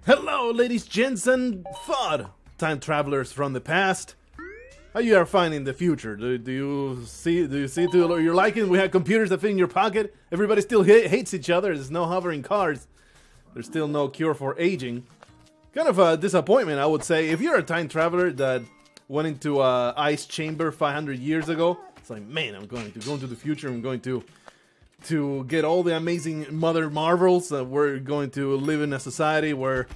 Hello, ladies, gents, and FUD! Time travelers from the past. How you are finding the future? Do you see to your liking? We have computers that fit in your pocket. Everybody still hates each other. There's no hovering cars. There's still no cure for aging. Kind of a disappointment, I would say. If you're a time traveler that went into a ice chamber 500 years ago, it's like, man, I'm going to go into the future. I'm going to get all the amazing mother marvels. We're going to live in a society where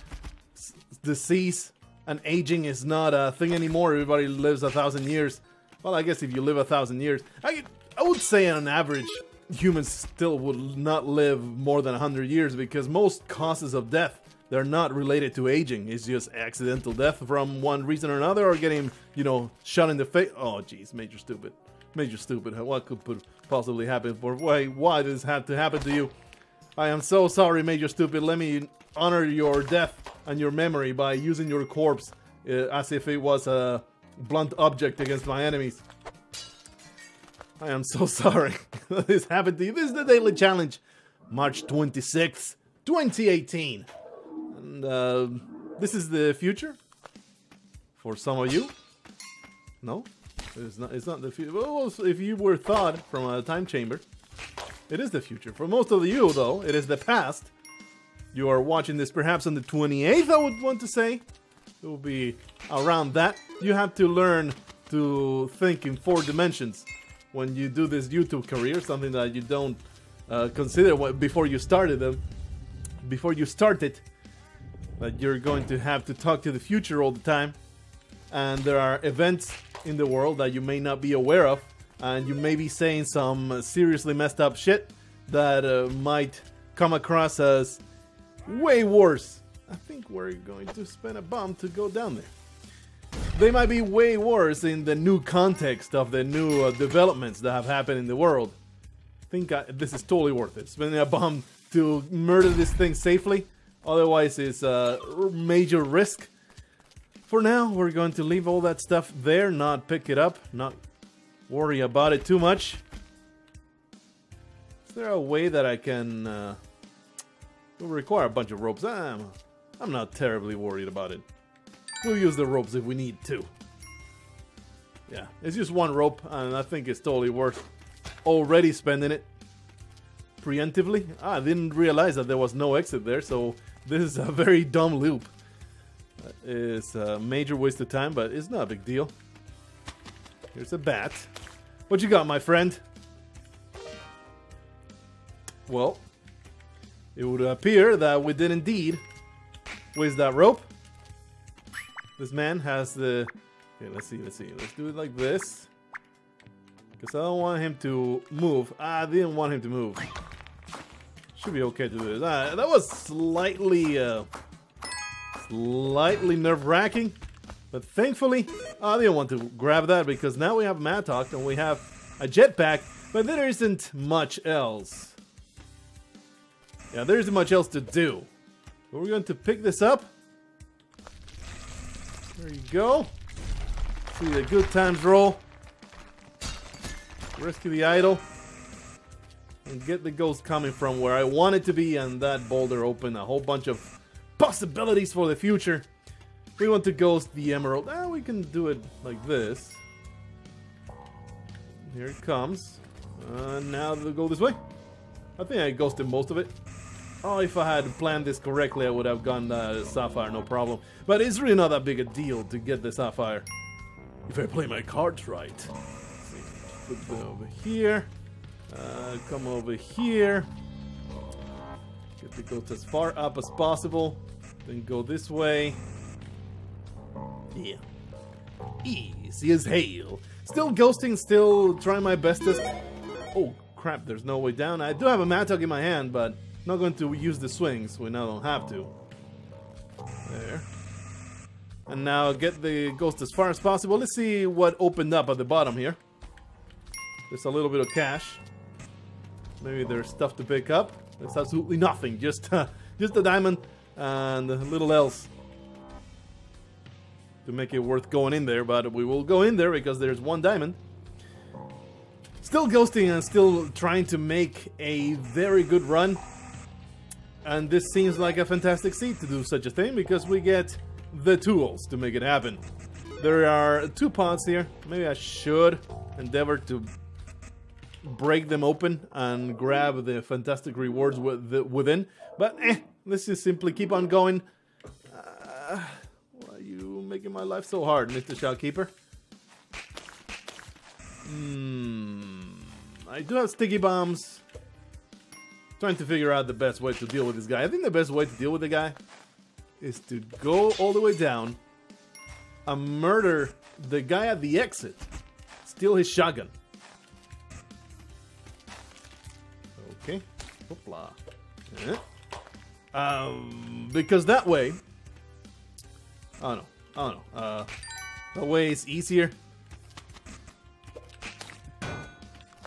disease and aging is not a thing anymore. Everybody lives 1,000 years. Well, I guess if you live 1,000 years, I would say on average, humans still would not live more than 100 years because most causes of death, they're not related to aging. It's just accidental death from one reason or another, or getting, shot in the face. Oh, jeez, major stupid. Major stupid. What could possibly happen? Why does this have to happen to you? I am so sorry, Major Stupid. Let me honor your death and your memory by using your corpse as if it was a blunt object against my enemies. I am so sorry this happened to you. This is the Daily Challenge, March 26th, 2018. And this is the future for some of you. No? It's not the future. Well, if you were thought from a time chamber, it is the future. For most of you, though, it is the past. You are watching this perhaps on the 28th, I would want to say. It will be around that. You have to learn to think in 4 dimensions when you do this YouTube career, something that you don't consider before you started them. Before you start it, that you're going to have to talk to the future all the time. And there are events in the world that you may not be aware of, and you may be saying some seriously messed up shit that might come across as way worse. I think we're going to spend a bomb to go down there. They might be way worse in the new context of the new developments that have happened in the world. I think this is totally worth it. Spending a bomb to murder this thing safely. Otherwise, it's a major risk. For now, we're going to leave all that stuff there, not pick it up, not worry about it too much. Is there a way that I can... it will require a bunch of ropes. I'm not terribly worried about it. We'll use the ropes if we need to. Yeah, it's just one rope, and I think it's totally worth already spending it preemptively. I didn't realize that there was no exit there, so this is a very dumb loop. It's a major waste of time, but it's not a big deal. Here's a bat. What you got, my friend? Well, it would appear that we did indeed waste that rope. This man has the... Okay, let's see. Let's do it like this. Because I don't want him to move. I didn't want him to move. Should be okay to do this. That was slightly nerve-wracking, but thankfully I didn't want to grab that because now we have Mattock and we have a jetpack, but there isn't much else. Yeah, there isn't much else to do. But we're going to pick this up. There you go. See the good times roll. Rescue the idol. And get the ghost coming from where I want it to be, and that boulder opened a whole bunch of possibilities for the future. We want to ghost the emerald. We can do it like this. Here it comes. Now they'll go this way. I think I ghosted most of it. Oh, if I had planned this correctly, I would have gone sapphire, no problem. But it's really not that big a deal to get the sapphire. If I play my cards right. Let's see. Put them over here. Come over here. Get the ghost as far up as possible. Then go this way. Yeah. Easy as hail. Still ghosting, still trying my bestest. Oh crap, there's no way down. I do have a Mattock in my hand, but not going to use the swings. We now don't have to. There. And now get the ghost as far as possible. Let's see what opened up at the bottom here. There's a little bit of cash. Maybe there's stuff to pick up. There's absolutely nothing. Just a diamond and a little else to make it worth going in there. But we will go in there because there's one diamond. Still ghosting and still trying to make a very good run. And this seems like a fantastic seed to do such a thing, because we get the tools to make it happen. There are 2 pots here. Maybe I should endeavor to break them open and grab the fantastic rewards within. But let's just simply keep on going. Why are you making my life so hard, Mr. Shopkeeper? I do have sticky bombs. Trying to figure out the best way to deal with this guy. I think the best way to deal with the guy is to go all the way down and murder the guy at the exit. Steal his shotgun. Okay. Hoopla. Because that way... Oh no. That way it's easier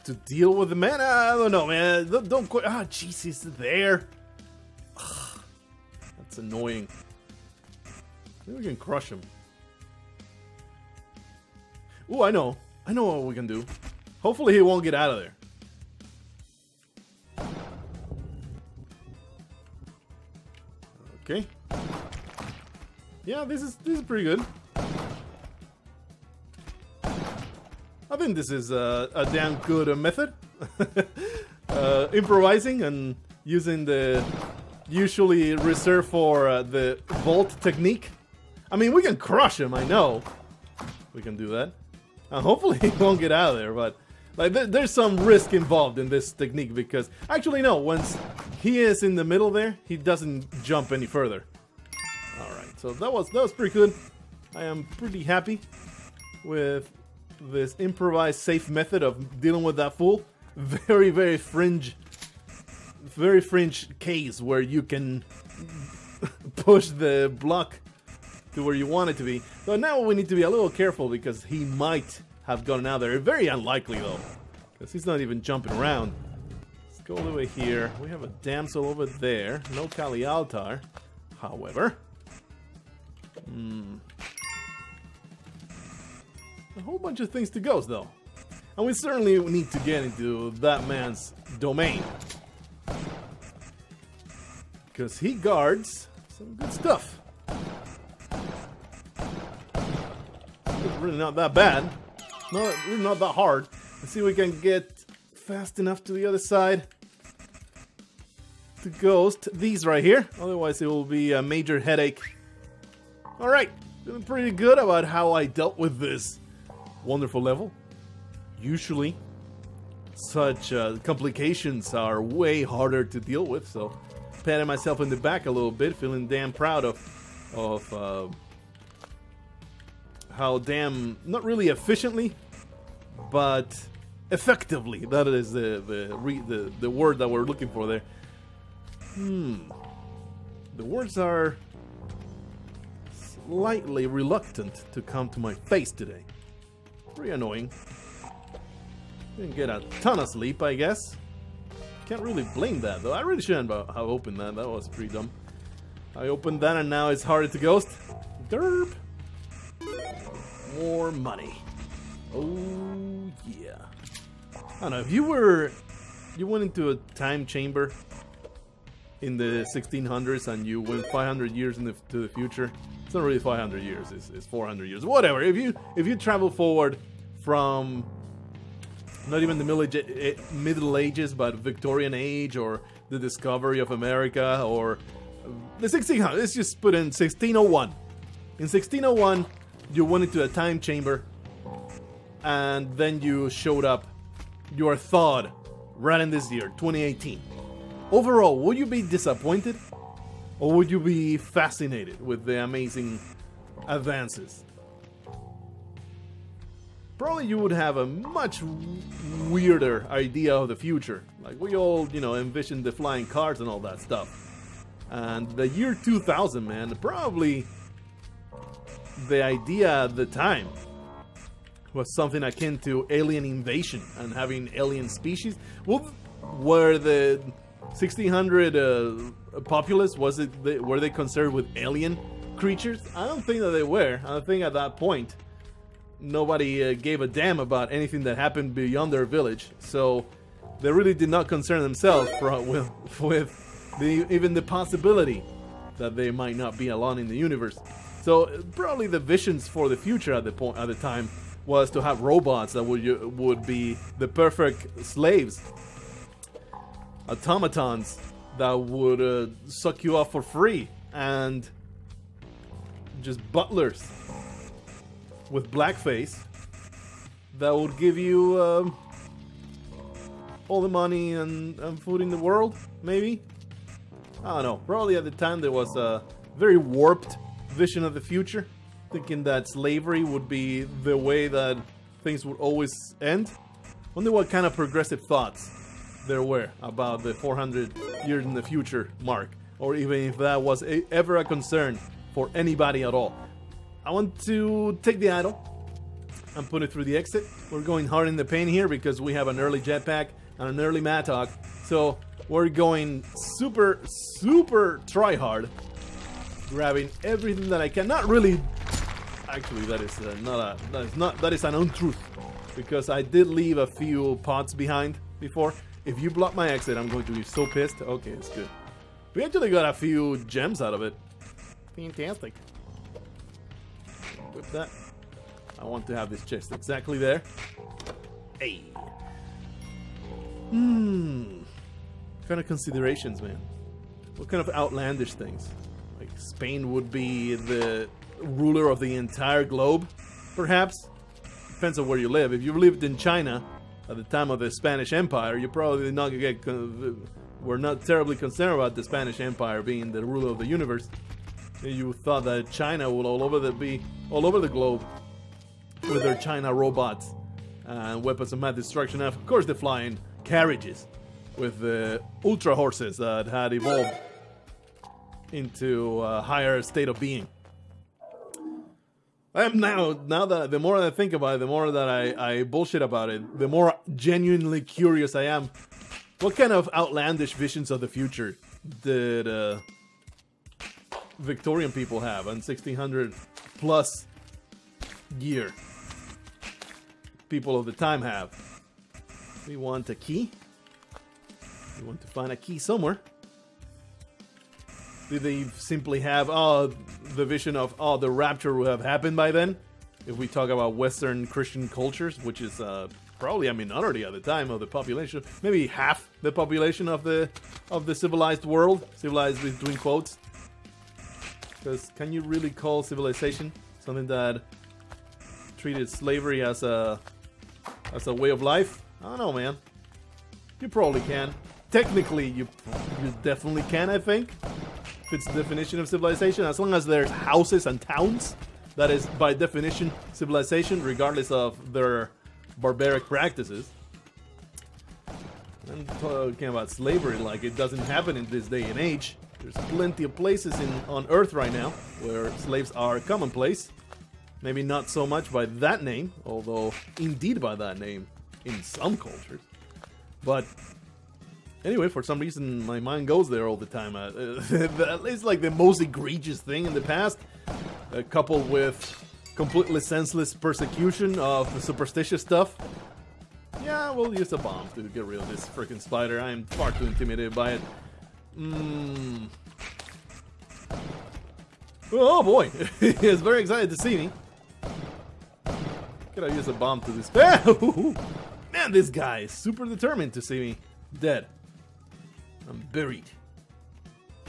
to deal with the man. I don't know, man. Don't quit. Ah, jeez, he's there. Ugh, that's annoying. Maybe we can crush him. Ooh, I know what we can do. Hopefully he won't get out of there. Okay. Yeah, this is pretty good. I think this is a damn good method. Improvising and using the usually reserved for the vault technique. I mean, we can crush him, I know. We can do that. Hopefully he won't get out of there, but like there's some risk involved in this technique, because actually no, once he is in the middle there, he doesn't jump any further. Alright, so that was pretty good. I am pretty happy with this improvised safe method of dealing with that fool. Very fringe case where you can push the block to where you want it to be. So now we need to be a little careful, because he might have gotten out there. Very unlikely though, because he's not even jumping around. Let's go all the way here. We have a damsel over there. No Kali Altar, however. A whole bunch of things to go though. And we certainly need to get into that man's domain, because he guards some good stuff. It's really not that bad. No, really not that hard. Let's see if we can get fast enough to the other side to ghost these right here. Otherwise it will be a major headache. Alright, feeling pretty good about how I dealt with this wonderful level. Usually such complications are way harder to deal with, so patting myself in the back a little bit, feeling damn proud of how damn, not really efficiently, but effectively, that is the word that we're looking for there. The words are slightly reluctant to come to my face today. Pretty annoying. Didn't get a ton of sleep, I guess. Can't really blame that though. I really shouldn't have opened that. That was pretty dumb. I opened that and now it's harder to ghost. Derp. More money. Oh yeah. I don't know, if you went into a time chamber in the 1600s and you went 500 years into the future. It's not really 500 years, it's 400 years. Whatever. If you travel forward from not even the Middle Ages, but Victorian Age, or the discovery of America, or the 1600s, let's just put in 1601. In 1601, you went into a time chamber, and then you showed up. You are thawed right in this year, 2018. Overall, would you be disappointed, or would you be fascinated with the amazing advances? Probably you would have a much weirder idea of the future. Like we all, envisioned the flying cars and all that stuff. And the year 2000, man, probably the idea at the time was something akin to alien invasion and having alien species. Well, were the 1600 populace, were they concerned with alien creatures? I don't think that they were. I think at that point nobody gave a damn about anything that happened beyond their village, so they really did not concern themselves with even the possibility that they might not be alone in the universe. So probably the visions for the future at the time was to have robots that would be the perfect slaves, automatons that would suck you off for free, and just butlers with blackface that would give you all the money and food in the world, maybe? I don't know. Probably at the time there was a very warped vision of the future, thinking that slavery would be the way that things would always end. Wonder what kind of progressive thoughts there were about the 400 years in the future mark, or even if that was ever a concern for anybody at all. I want to take the idol and put it through the exit. We're going hard in the paint here because we have an early jetpack and an early Mattock, so we're going super try hard, grabbing everything that I can. Not really. Actually, that is an untruth, because I did leave a few pots behind before. If you block my exit, I'm going to be so pissed. Okay, it's good. We actually got a few gems out of it. Fantastic. Whip that. I want to have this chest exactly there. Hey. What kind of considerations, man? What kind of outlandish things? Like Spain would be the ruler of the entire globe, perhaps? Depends on where you live. If you lived in China at the time of the Spanish Empire, you probably not gonna get. We're not terribly concerned about the Spanish Empire being the ruler of the universe. You thought that China would be all over the globe with their China robots and weapons of mass destruction. And of course, the flying carriages with the ultra horses that had evolved into a higher state of being. I am now that the more I think about it, the more that I bullshit about it, the more genuinely curious I am. What kind of outlandish visions of the future did Victorian people have in 1600 plus year? People of the time have. We want a key. We want to find a key somewhere. Did they simply have the vision of the rapture would have happened by then? If we talk about Western Christian cultures, which is probably a minority at the time of the population, maybe half the population of the civilized world, civilized between quotes. Because can you really call civilization something that treated slavery as a way of life? I don't know, man. You probably can. Technically, you definitely can, I think. If it's the definition of civilization, as long as there's houses and towns, that is by definition civilization, regardless of their barbaric practices. I'm talking about slavery like it doesn't happen in this day and age. There's plenty of places on Earth right now where slaves are commonplace. Maybe not so much by that name, although indeed by that name in some cultures. But anyway, for some reason my mind goes there all the time. It's like the most egregious thing in the past, coupled with completely senseless persecution of the superstitious stuff. Yeah, we'll use a bomb to get rid of this freaking spider. I'm far too intimidated by it. Oh boy, he is very excited to see me. Could I use a bomb to this? Man, this guy is super determined to see me dead. I'm buried.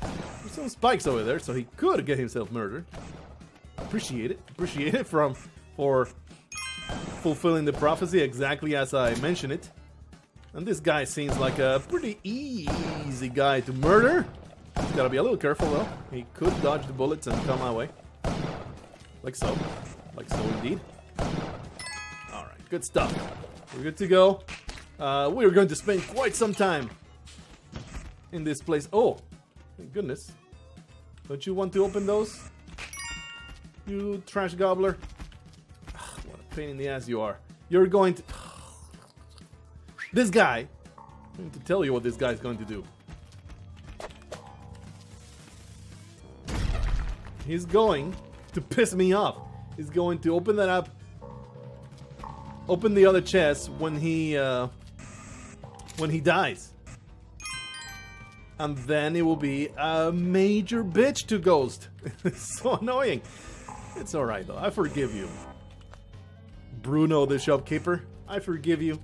There's some spikes over there, so he could get himself murdered. Appreciate it. Appreciate it for fulfilling the prophecy exactly as I mentioned it. And this guy seems like a pretty easy guy to murder. He's gotta be a little careful though. He could dodge the bullets and come my way. Like so. Like so indeed. Alright, good stuff. We're good to go. We're going to spend quite some time in this place. Oh, thank goodness. Don't you want to open those? You trash gobbler. What a pain in the ass you are. You're going to... This guy, I'm going to tell you what this guy is going to do. He's going to piss me off. He's going to open that up, open the other chest when he dies. and then it will be a major bitch to ghost. It's so annoying. It's alright though, I forgive you. Bruno the shopkeeper, I forgive you.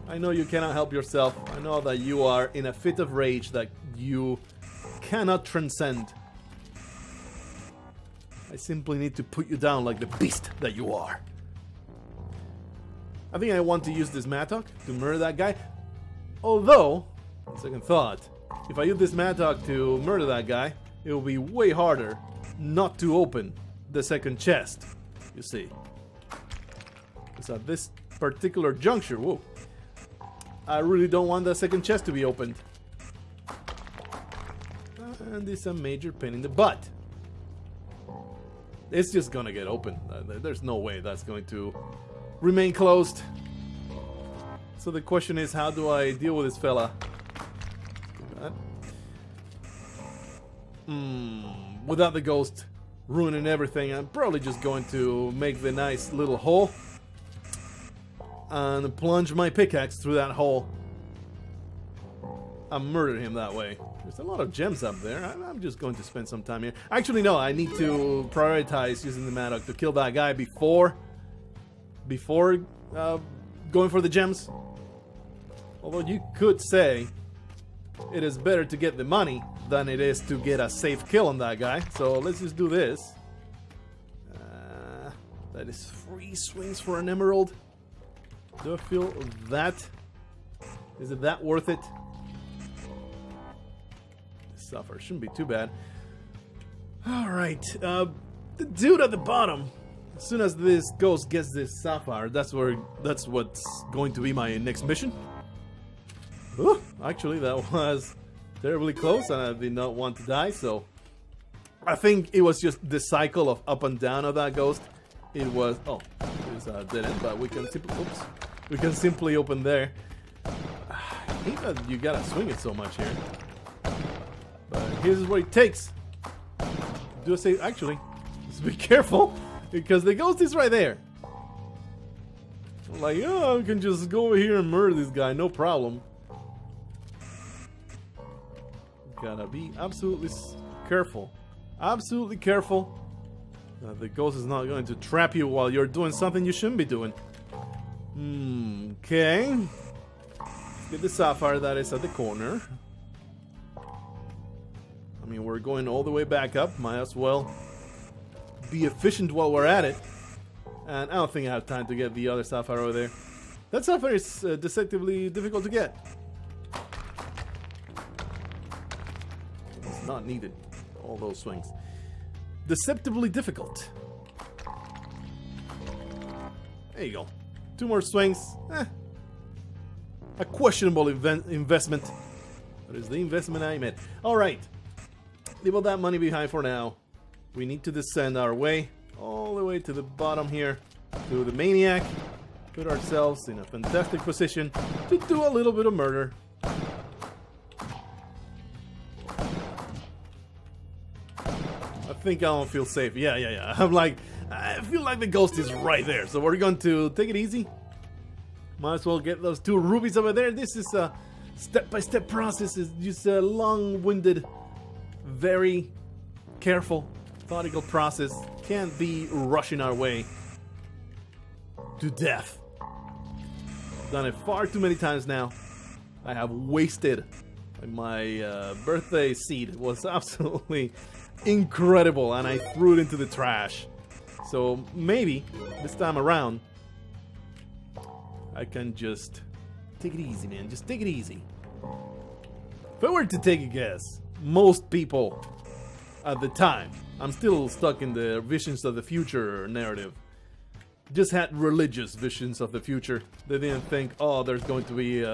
I know you cannot help yourself. I know that you are in a fit of rage that you cannot transcend. I simply need to put you down like the beast that you are. I think I want to use this mattock to murder that guy. Although, on second thought, if I use this mattock to murder that guy, it will be way harder not to open the second chest, you see. So at this particular juncture, whoa, I really don't want the second chest to be opened. And it's a major pain in the butt. It's just gonna get open. There's no way that's going to remain closed. So the question is, how do I deal with this fella? Without the ghost ruining everything, I'm probably just going to make the nice little hole and plunge my pickaxe through that hole and murder him that way. There's a lot of gems up there. I'm just going to spend some time here. Actually, no, I need to prioritize using the mattock to kill that guy before going for the gems. Although you could say it is better to get the money than it is to get a safe kill on that guy. So let's just do this. That is 3 swings for an emerald. Do I feel that? Is it that worth it? Suffer shouldn't be too bad. Alright, the dude at the bottom. As soon as this ghost gets this sapphire, that's what's going to be my next mission. Ooh, actually, that was terribly close, and I did not want to die, so I think it was just the cycle of up and down of that ghost. It was it's dead end, but we can simply open there. I hate that you gotta swing it so much here. But here's what it takes. Do I say, actually, just be careful, because the ghost is right there. I'm like, oh, I can just go over here and murder this guy, no problem. Gotta be absolutely careful. Absolutely careful. The ghost is not going to trap you while you're doing something you shouldn't be doing. Okay. Let's get the sapphire that is at the corner. I mean, we're going all the way back up. Might as well be efficient while we're at it. And I don't think I have time to get the other sapphire over there. That sapphire is deceptively difficult to get. It's not needed. All those swings. Deceptively difficult. There you go. 2 more swings. A questionable investment. But it's the investment I made. Alright. Leave all that money behind for now. We need to descend our way all the way to the bottom here to the maniac. Put ourselves in a fantastic position to do a little bit of murder. I think I don't feel safe. Yeah. I'm like, I feel like the ghost is right there. So we're going to take it easy. Might as well get those 2 rubies over there. This is a step-by-step process. It's just a long-winded, very careful, methodical process. Can't be rushing our way to death. Done it far too many times now. I have wasted my birthday seed. It was absolutely incredible, and I threw it into the trash. So maybe this time around I can just take it easy, man. Just take it easy. If I were to take a guess, most people at the time, I'm still stuck in the visions of the future narrative, just had religious visions of the future. They didn't think, oh, there's going to be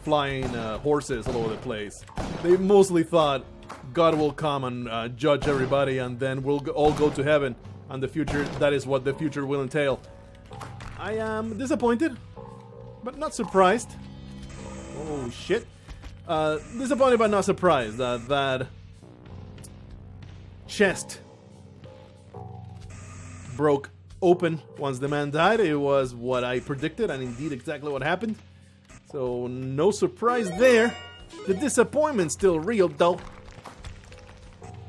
flying horses all over the place. They mostly thought God will come and judge everybody, and then we'll all go to heaven, and the future, that is what the future will entail. I am disappointed, but not surprised. Oh shit. Disappointed but not surprised that that chest broke open once the man died. It was what I predicted, and indeed exactly what happened. So no surprise there. The disappointment's still real, though.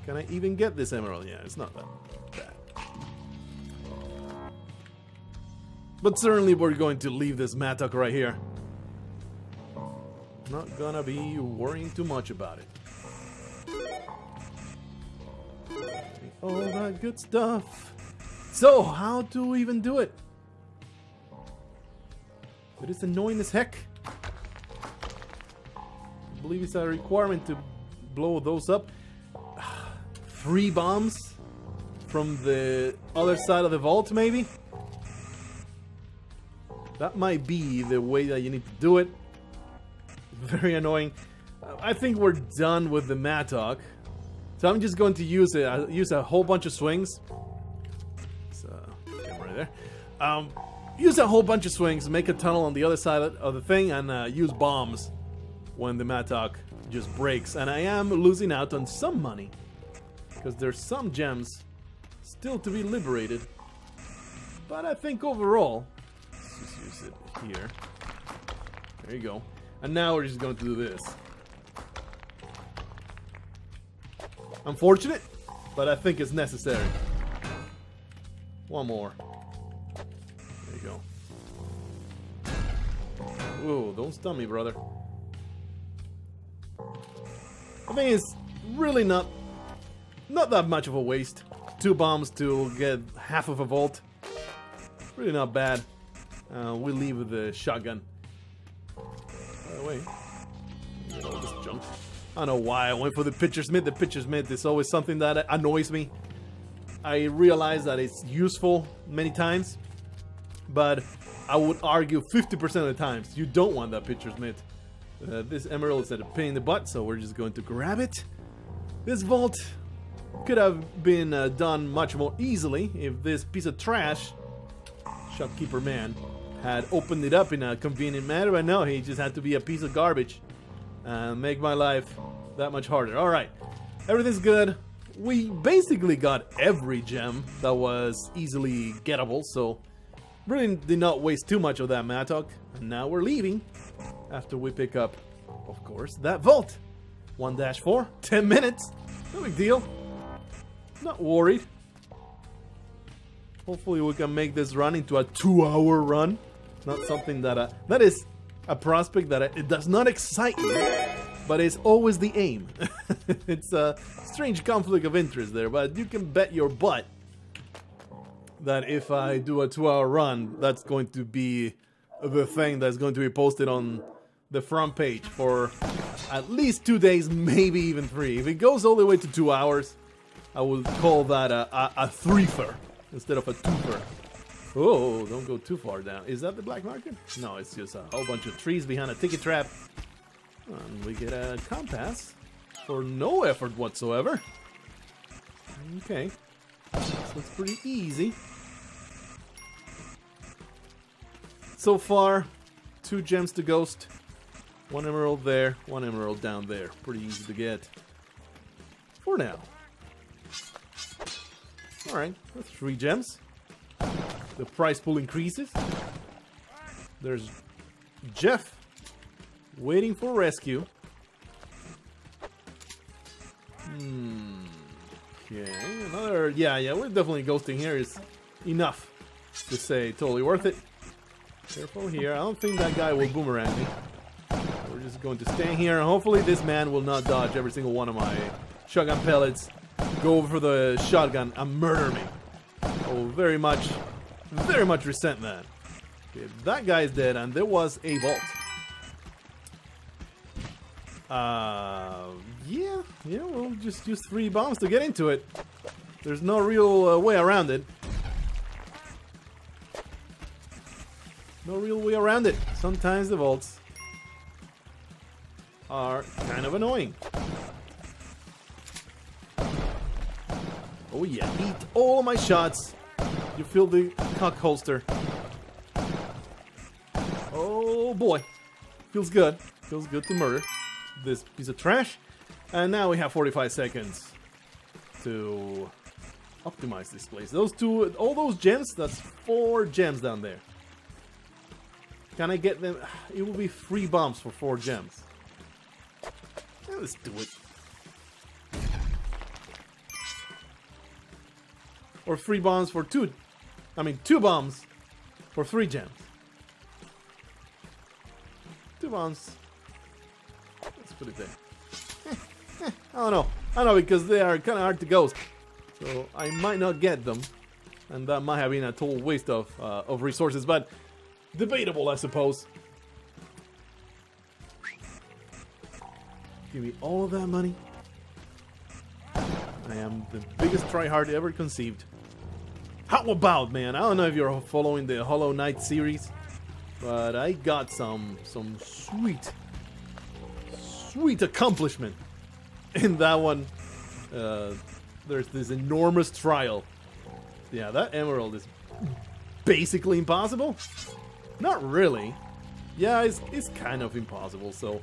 Can I even get this emerald? Yeah, it's not that bad. But certainly we're going to leave this mattock right here. Not gonna be worrying too much about it. All that good stuff. So, how to even do it? It is annoying as heck. I believe it's a requirement to blow those up. 3 bombs from the other side of the vault, maybe? That might be the way that you need to do it. Very annoying. I think we're done with the mattock. So I'm just going to use a whole bunch of swings. Right there. Use a whole bunch of swings, make a tunnel on the other side of the thing, and use bombs when the mattock just breaks. And I am losing out on some money, because there's some gems still to be liberated. But I think overall, let's just use it here. There you go. And now we're just going to do this. Unfortunate, but I think it's necessary. One more. There you go. Whoa, don't stun me, brother. I think it's really not that much of a waste. 2 bombs to get half of a vault. Really not bad. We leave with the shotgun. By the way, get all this junk. I don't know why I went for the pitcher smith. The pitcher smith is always something that annoys me. I realize that it's useful many times, but I would argue 50% of the times you don't want that pitcher smith. This emerald is at a pain in the butt, so we're just going to grab it. This vault could have been done much more easily if this piece of trash, shopkeeper man, had opened it up in a convenient manner, but no, he just had to be a piece of garbage and make my life that much harder. Alright, everything's good. We basically got every gem that was easily gettable, so really did not waste too much of that mattock. And now we're leaving after we pick up, of course, that vault. 1-4, 10 minutes, no big deal. Not worried. Hopefully we can make this run into a 2-hour run. Not something that that is a prospect that it does not excite me, but it's always the aim. It's a strange conflict of interest there, but you can bet your butt that if I do a 2-hour run, that's going to be the thing that's going to be posted on the front page for at least 2 days, maybe even 3. If it goes all the way to 2 hours, I would call that a threefer instead of a twofer. Oh, don't go too far down. Is that the black market? No, it's just a whole bunch of trees behind a ticket trap. And we get a compass for no effort whatsoever. Okay. This looks pretty easy. So far, 2 gems to ghost. 1 emerald there, 1 emerald down there. Pretty easy to get. For now. Alright, that's 3 gems. The price pool increases. There's Jeff waiting for rescue. Okay, another... Yeah, we're definitely ghosting here. Is enough to say totally worth it. Careful here. I don't think that guy will boomerang me. We're just going to stay here, and hopefully this man will not dodge every single one of my shotgun pellets, go over for the shotgun, and murder me. I will very much resent that. Okay, that guy is dead, and there was a vault. Yeah, we'll just use 3 bombs to get into it. There's no real way around it. No real way around it. Sometimes the vaults are kind of annoying. Oh yeah, eat all my shots. You feel the cock holster. Oh boy. Feels good. Feels good to murder this piece of trash. And now we have 45 seconds to optimize this place. Those 2, all those gems, that's 4 gems down there. Can I get them? It will be 3 bombs for 4 gems. Let's do it. Or 3 bombs for 2. I mean, 2 bombs for 3 gems. 2 bombs. Let's put it there. I don't know. I don't know, because they are kind of hard to ghost. So I might not get them. And that might have been a total waste of resources. But debatable, I suppose. Give me all of that money. I am the biggest tryhard ever conceived. How about, man? I don't know if you're following the Hollow Knight series, but I got some sweet accomplishment in that one. There's this enormous trial. Yeah, that emerald is basically impossible. Not really. Yeah, it's kind of impossible. So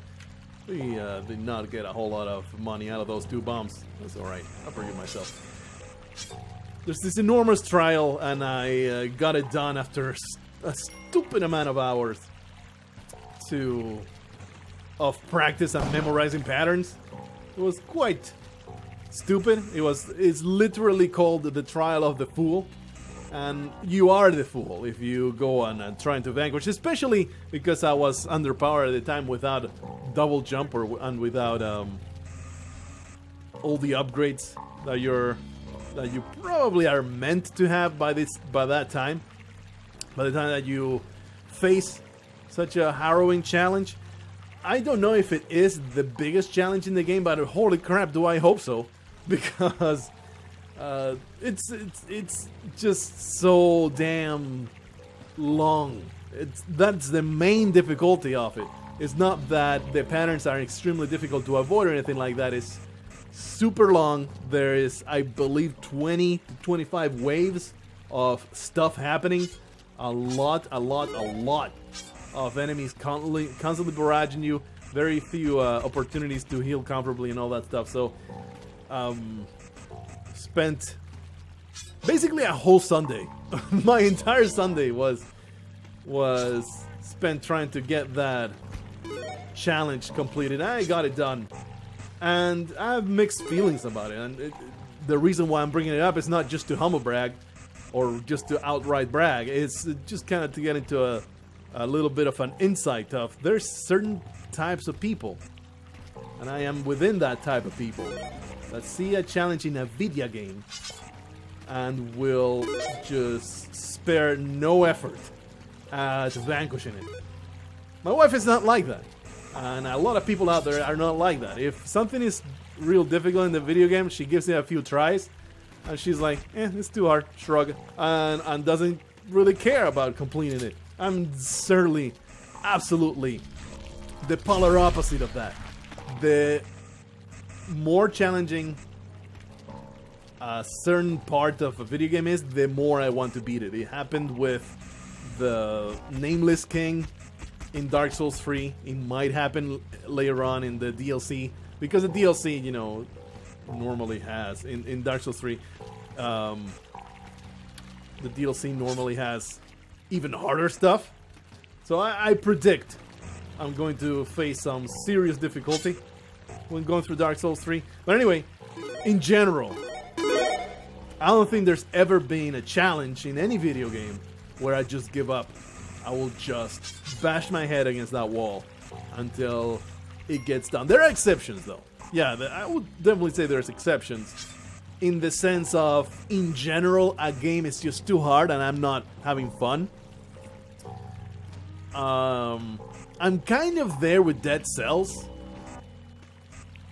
we did not get a whole lot of money out of those 2 bombs. That's all right. I'll forgive myself. There's this enormous trial, and I got it done after a stupid amount of hours of practice and memorizing patterns. It was quite stupid. It's literally called the Trial of the Fool, and you are the fool if you go on and trying to vanquish, especially because I was underpowered at the time without double jump and without all the upgrades that you probably are meant to have by that time. By the time that you face such a harrowing challenge. I don't know if it is the biggest challenge in the game, but holy crap, do I hope so. Because it's just so damn long. That's the main difficulty of it. It's not that the patterns are extremely difficult to avoid or anything like that. It's super long. There is, I believe, 20 to 25 waves of stuff happening. A lot of enemies constantly barraging you. Very few opportunities to heal comfortably and all that stuff. So, spent basically a whole Sunday. My entire Sunday was spent trying to get that challenge completed. I got it done. And I have mixed feelings about it. And the reason why I'm bringing it up is not just to humble brag or just to outright brag. It's just kind of to get into a little bit of an insight of there's certain types of people. And I am within that type of people that see a challenge in a video game and will just spare no effort at vanquishing it. My wife is not like that. And a lot of people out there are not like that. If something is real difficult in the video game, she gives it a few tries. And she's like, it's too hard, shrug. And doesn't really care about completing it. I'm certainly, absolutely the polar opposite of that. The more challenging a certain part of a video game is, the more I want to beat it. It happened with the Nameless King in Dark Souls 3. It might happen later on in the DLC, because the DLC, you know, normally has in Dark Souls 3, the DLC normally has even harder stuff. So I predict I'm going to face some serious difficulty when going through Dark Souls 3. But anyway, in general, I don't think there's ever been a challenge in any video game where I just give up. I will just bash my head against that wall until it gets done. There are exceptions, though. Yeah, I would definitely say there's exceptions. In the sense of, in general, a game is just too hard and I'm not having fun. I'm kind of there with Dead Cells.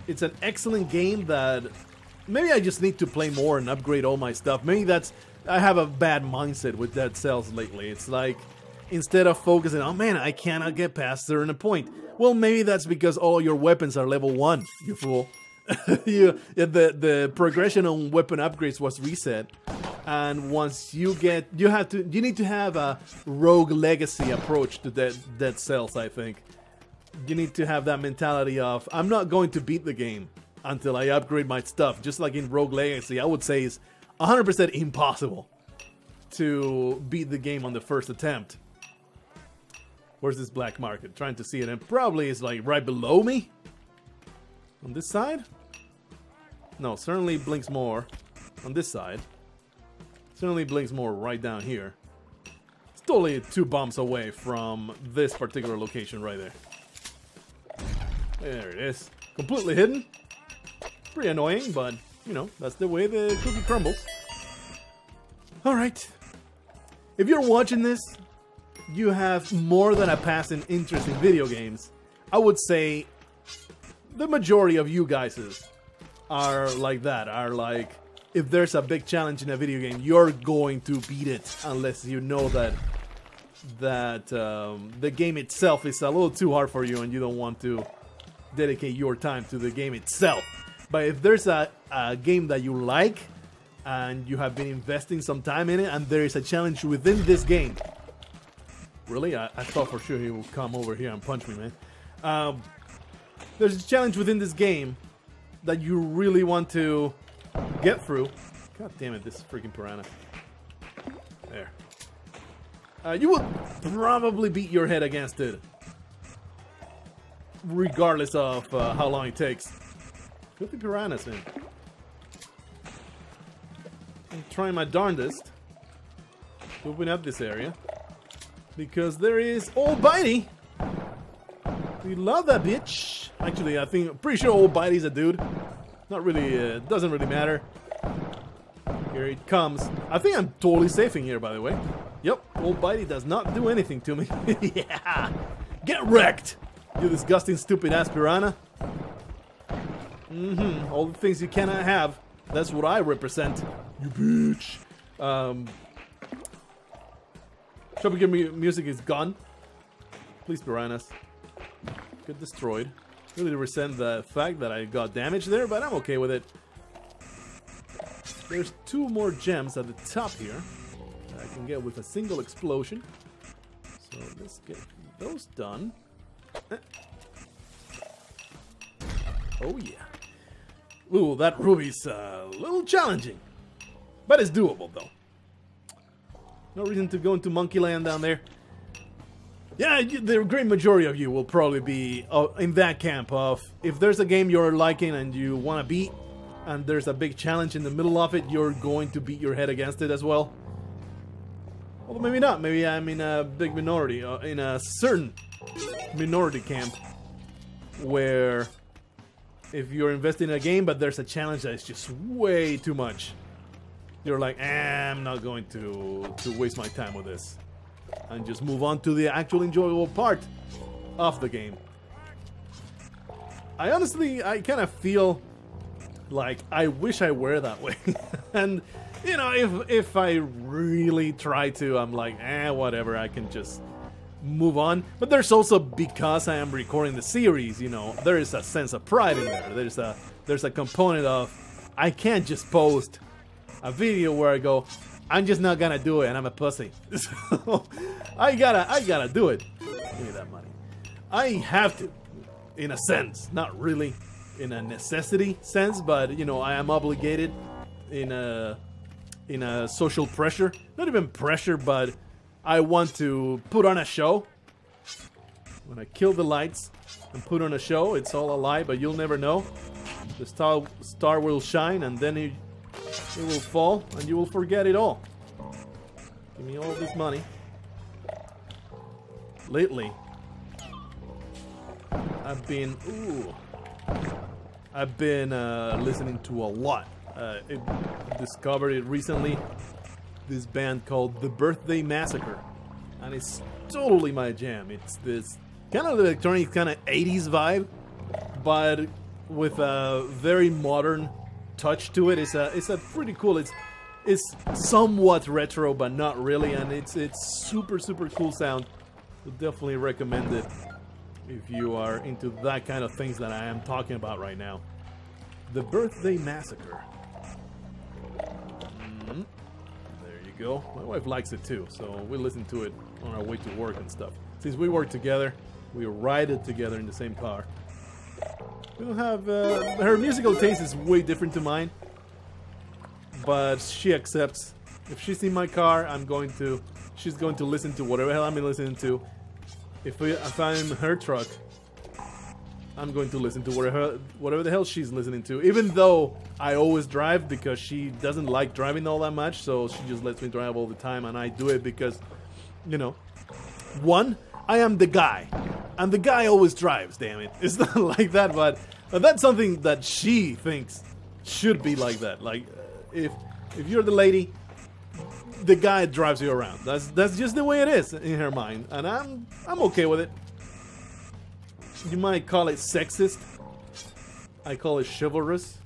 It's an excellent game that maybe I just need to play more and upgrade all my stuff. Maybe that's, I have a bad mindset with Dead Cells lately. It's like, instead of focusing, oh man, I cannot get past a certain point. Well, maybe that's because all your weapons are level 1, you fool. The progression on weapon upgrades was reset, and once you get, you need to have a rogue legacy approach to Dead Cells. I think you need to have that mentality of, I'm not going to beat the game until I upgrade my stuff. Just like in Rogue Legacy, I would say it's 100% impossible to beat the game on the first attempt. Where's this black market? Trying to see it, and probably it's like right below me. On this side? No, certainly blinks more on this side. Certainly blinks more right down here. It's totally 2 bumps away from this particular location right there. There it is. Completely hidden. Pretty annoying, but, you know, that's the way the cookie crumbles. Alright. If you're watching this, you have more than a passing interest in video games. I would say the majority of you guys are like that. Are like, if there's a big challenge in a video game, you're going to beat it unless you know that the game itself is a little too hard for you and you don't want to dedicate your time to the game itself. But if there's a game that you like and you have been investing some time in it and there is a challenge within this game. Really? I thought for sure he would come over here and punch me, man. There's a challenge within this game that you really want to get through. God damn it, this freaking piranha. There. You will probably beat your head against it, regardless of how long it takes. Put the piranhas in. I'm trying my darndest to open up this area, because there is Old Bitey. We love that bitch. Actually, pretty sure Old Bitey's a dude. Not really, doesn't really matter. Here it comes. I think I'm totally safe in here, by the way. Yep, Old Bitey does not do anything to me. Yeah! Get wrecked! You disgusting, stupid ass piranha. All the things you cannot have. That's what I represent. You bitch. Tropical music is gone. Please, piranhas. Get destroyed. Really resent the fact that I got damaged there, but I'm okay with it. There's 2 more gems at the top here that I can get with a single explosion. So let's get those done. Oh yeah. Ooh, that ruby's a little challenging. But it's doable though. No reason to go into Monkey Land down there. Yeah, the great majority of you will probably be in that camp of, if there's a game you're liking and you want to beat, and there's a big challenge in the middle of it, you're going to beat your head against it as well. Although maybe not. Maybe I'm in a big minority, in a certain minority camp, where if you're investing in a game but there's a challenge that is just way too much, you're like, I'm not going to waste my time with this, and just move on to the actual enjoyable part of the game. I kind of feel like I wish I were that way. And, you know, if I really try to, I'm like, whatever, I can just move on. But there's also, because I am recording the series, you know, there is a sense of pride in there. There's a component of, I can't just post a video where I go, I'm just not gonna do it and I'm a pussy. So I gotta do it. Give me that money. I have to, in a sense, not really in a necessity sense, but you know, I am obligated in a social pressure. Not even pressure, but I want to put on a show. When I kill the lights and put on a show, it's all a lie, but you'll never know. The star will shine, and then it will fall, and you will forget it all. Give me all this money. Lately, I've been listening to a lot. I discovered it recently. This band called The Birthday Massacre, and it's totally my jam. It's this kind of electronic, kind of 80s vibe, but with a very modern touch to it. It's a pretty cool. It's somewhat retro, but not really, and it's super cool sound. Would definitely recommend it if you are into that kind of things that I am talking about right now. The Birthday Massacre. There you go. My wife likes it too, so we listen to it on our way to work and stuff. Since we work together, we ride it together in the same car. We don't have her musical taste is way different to mine, but she accepts. If she's in my car, she's going to listen to whatever hell I'm listening to. If I'm in her truck, I'm going to listen to whatever the hell she's listening to. Even though I always drive because she doesn't like driving all that much, so she just lets me drive all the time, and I do it because, you know, one, I am the guy, and the guy always drives. Damn it, it's not like that, but that's something that she thinks should be like that. Like, if you're the lady, the guy drives you around. That's just the way it is in her mind, and I'm okay with it. You might call it sexist. I call it chivalrous.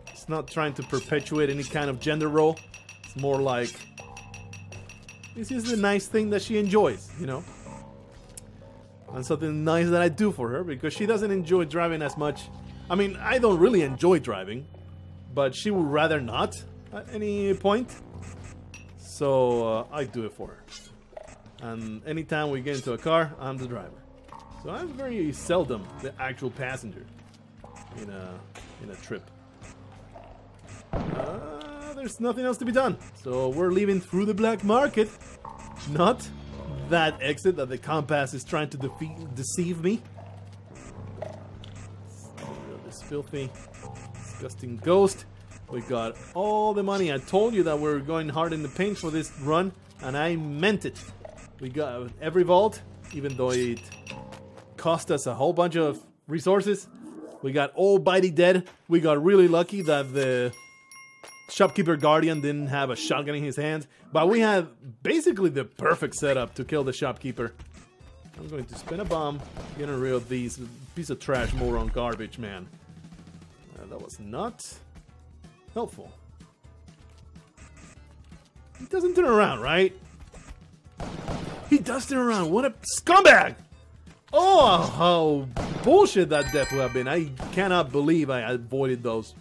It's not trying to perpetuate any kind of gender role. It's more like, this is the nice thing that she enjoys, you know? And something nice that I do for her, because she doesn't enjoy driving as much. I mean, I don't really enjoy driving, but she would rather not at any point. So I do it for her. And anytime we get into a car, I'm the driver. So I'm very seldom the actual passenger in a trip. There's nothing else to be done. So we're leaving through the black market. Not that exit that the compass is trying to deceive me. This filthy, disgusting ghost. We got all the money. I told you that we're going hard in the paint for this run, and I meant it. We got every vault, even though it cost us a whole bunch of resources. We got all bitey dead. We got really lucky that the shopkeeper guardian didn't have a shotgun in his hands, but we had basically the perfect setup to kill the shopkeeper. I'm going to spin a bomb, getting rid of these piece of trash moron garbage, man. That was not helpful. He doesn't turn around, right? He does turn around. What a scumbag! Oh, how bullshit that death would have been. I cannot believe I avoided those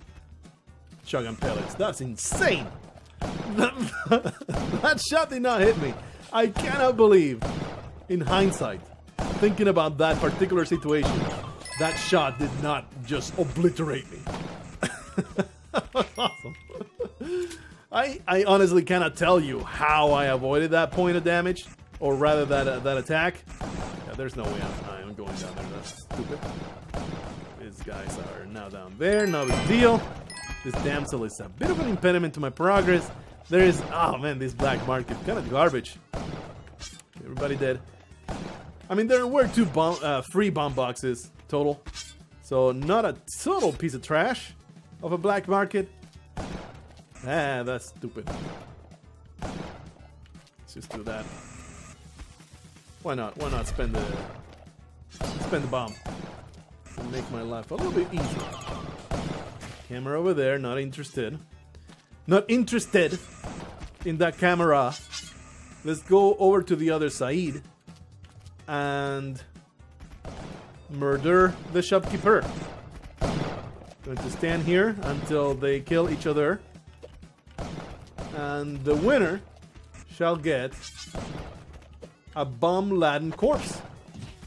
shotgun pellets. That's insane. That shot did not hit me. I cannot believe, in hindsight, thinking about that particular situation, that shot did not just obliterate me. Awesome. I honestly cannot tell you how I avoided that point of damage, or rather that attack. Yeah, there's no way I'm going down there. That's stupid. These guys are now down there. No big deal. This damsel is a bit of an impediment to my progress. There is, oh man, this black market, kind of garbage. Everybody dead. I mean, there were two free bomb boxes total, so not a total piece of trash of a black market. Ah, that's stupid. Let's just do that. Why not? Why not spend the bomb to make my life a little bit easier? Camera over there, not interested. Not interested in that camera. Let's go over to the other side and murder the shopkeeper. Going to stand here until they kill each other. And the winner shall get a bomb-laden corpse.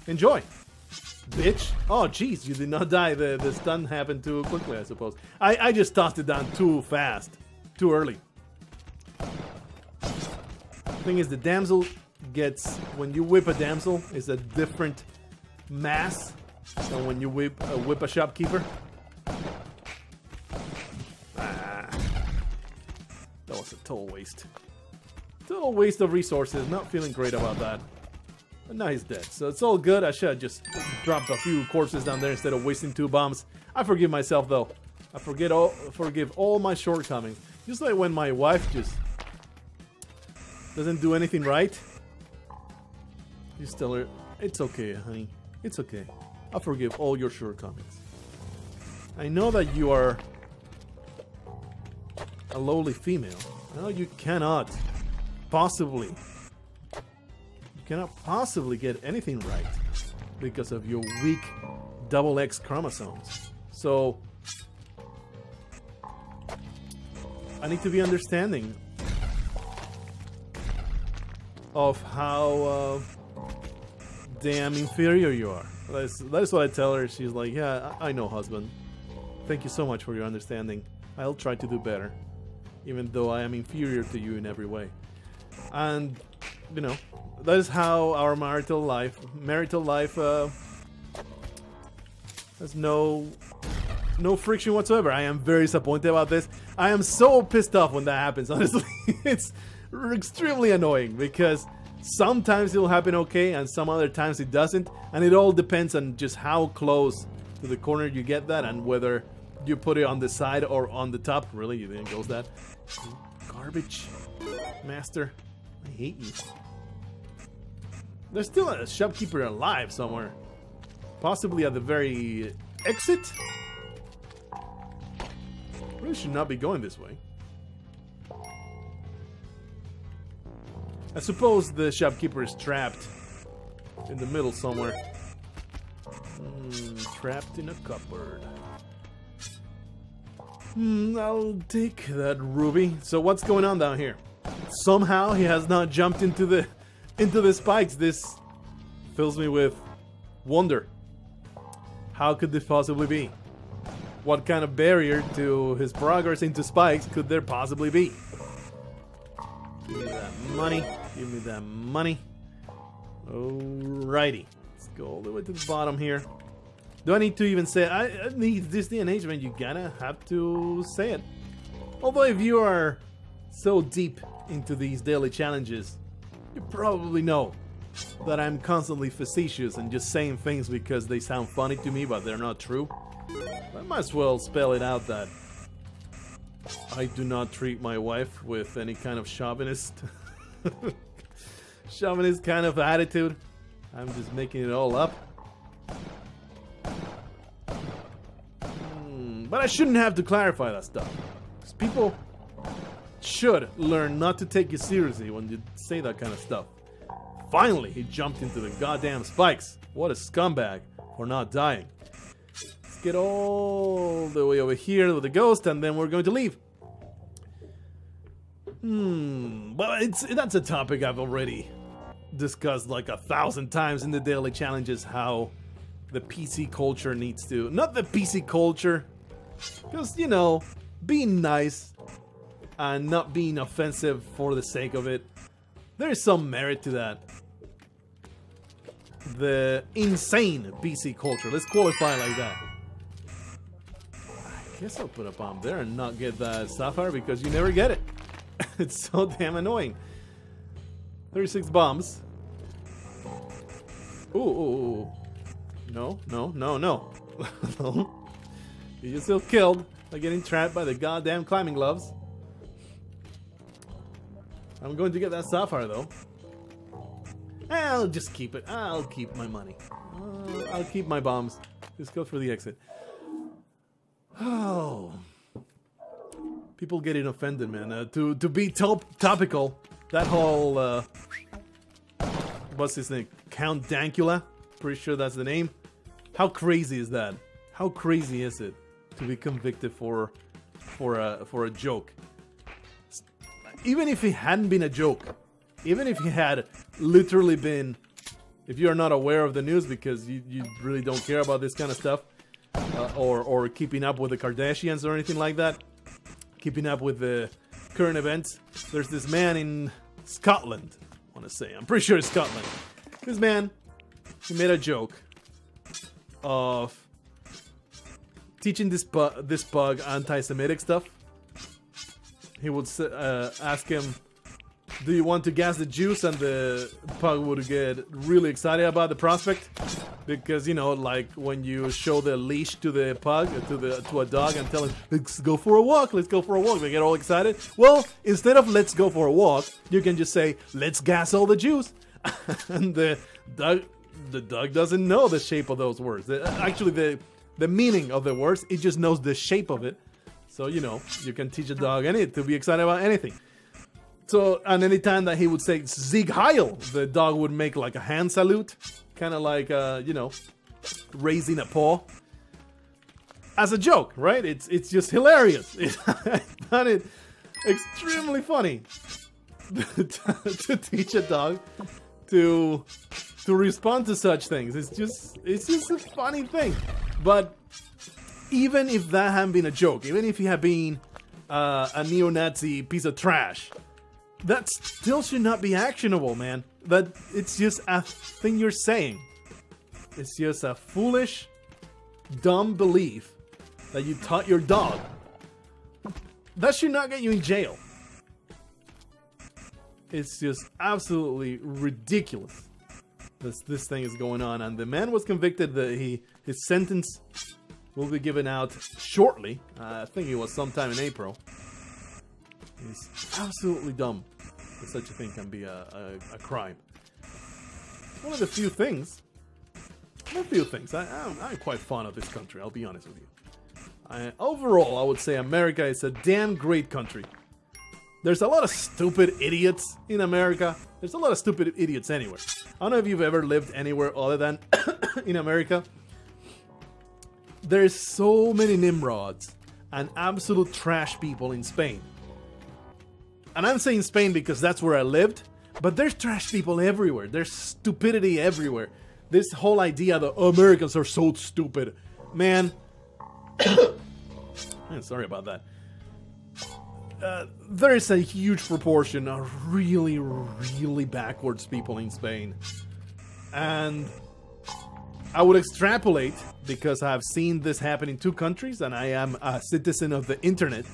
Enjoy. Bitch. Oh, jeez, you did not die. The stun happened too quickly, I suppose. I just tossed it down too fast. Too early. Thing is, the damsel gets... When you whip a damsel, it's a different mass than when you whip a shopkeeper. Ah, that was a total waste. Total waste of resources. Not feeling great about that. But now he's dead, so it's all good. I should have just dropped a few corpses down there instead of wasting 2 bombs. I forgive myself, though. I forgive all my shortcomings. Just like when my wife just doesn't do anything right. You tell her, it's okay, honey. It's okay. I forgive all your shortcomings. I know that you are a lowly female. No, you cannot possibly get anything right because of your weak double X chromosomes. So I need to be understanding of how damn inferior you are. That is what I tell her. She's like, yeah, I know, husband. Thank you so much for your understanding. I'll try to do better, even though I am inferior to you in every way. And, you know, that is how our marital life There's no friction whatsoever. I am very disappointed about this. I am so pissed off when that happens, honestly. It's extremely annoying because sometimes it'll happen okay and some other times it doesn't. And it all depends on just how close to the corner you get that and whether you put it on the side or on the top. Really? You didn't go that? Garbage master. I hate you. There's still a shopkeeper alive somewhere. Possibly at the very exit? Really should not be going this way. I suppose the shopkeeper is trapped in the middle somewhere. Trapped in a cupboard. I'll take that ruby. So what's going on down here? Somehow he has not jumped into the spikes. This fills me with wonder. How could this possibly be? What kind of barrier to his progress into spikes could there possibly be? Give me that money. Give me that money. Alrighty. Let's go all the way to the bottom here. Do I need to even say it? I need this day and age, man. You gotta have to say it. Although if you are so deep into these daily challenges, you probably know that I'm constantly facetious and just saying things because they sound funny to me, but they're not true. I might as well spell it out that I do not treat my wife with any kind of chauvinist kind of attitude. I'm just making it all up. But I shouldn't have to clarify that stuff. Because people should learn not to take you seriously when you say that kind of stuff. Finally, he jumped into the goddamn spikes. What a scumbag for not dying. Let's get all the way over here with the ghost and then we're going to leave. But that's a topic I've already discussed like 1,000 times in the daily challenges, how the PC culture needs to... Not the PC culture, because, you know, being nice and not being offensive for the sake of it, there is some merit to that. The insane PC culture, let's qualify it like that. I guess I'll put a bomb there and not get that sapphire because you never get it. It's so damn annoying. 36 bombs. Ooh. No. No. You're still killed by getting trapped by the goddamn climbing gloves. I'm going to get that sapphire though. I'll just keep it. I'll keep my money. I'll keep my bombs. Just go through the exit. Oh. People getting offended, man. To be topical, that whole... what's his name? Count Dankula? Pretty sure that's the name. How crazy is that? How crazy is it to be convicted for a joke? Even if it hadn't been a joke, even if he had literally been, if you are not aware of the news because you really don't care about this kind of stuff, or keeping up with the Kardashians or anything like that, keeping up with the current events, there's this man in Scotland, I want to say, I'm pretty sure it's Scotland. This man, he made a joke of teaching this pug anti-Semitic stuff. He would ask him, do you want to gas the Jews? And the pug would get really excited about the prospect. Because, you know, like when you show the leash to the pug, to a dog and tell him, let's go for a walk, let's go for a walk. They get all excited. Well, instead of let's go for a walk, you can just say, let's gas all the Jews. And the dog doesn't know the shape of those words. Actually, the meaning of the words, it just knows the shape of it. So, you know, you can teach a dog to be excited about anything. So, and any time that he would say Sieg Heil, the dog would make like a hand salute. Kind of like, you know, raising a paw. As a joke, right? It's just hilarious. I found it extremely funny to teach a dog to respond to such things. It's just a funny thing. But even if that hadn't been a joke, even if he had been a neo-Nazi piece of trash, that still should not be actionable, man. That it's just a thing you're saying. It's just a foolish dumb belief that you taught your dog, that should not get you in jail. It's just absolutely ridiculous this thing is going on. And the man was convicted. His sentence will be given out shortly. I think it was sometime in April. It's absolutely dumb that such a thing can be a crime. One of the few things. I'm quite fond of this country, I'll be honest with you. Overall, I would say America is a damn great country. There's a lot of stupid idiots in America. There's a lot of stupid idiots anywhere. I don't know if you've ever lived anywhere other than in America. There's so many nimrods and absolute trash people in Spain. And I'm saying Spain because that's where I lived. But there's trash people everywhere. There's stupidity everywhere. This whole idea that Americans are so stupid. Man. Sorry about that. There is a huge proportion of really, really backwards people in Spain. And I would extrapolate, because I've seen this happen in 2 countries and I am a citizen of the internet.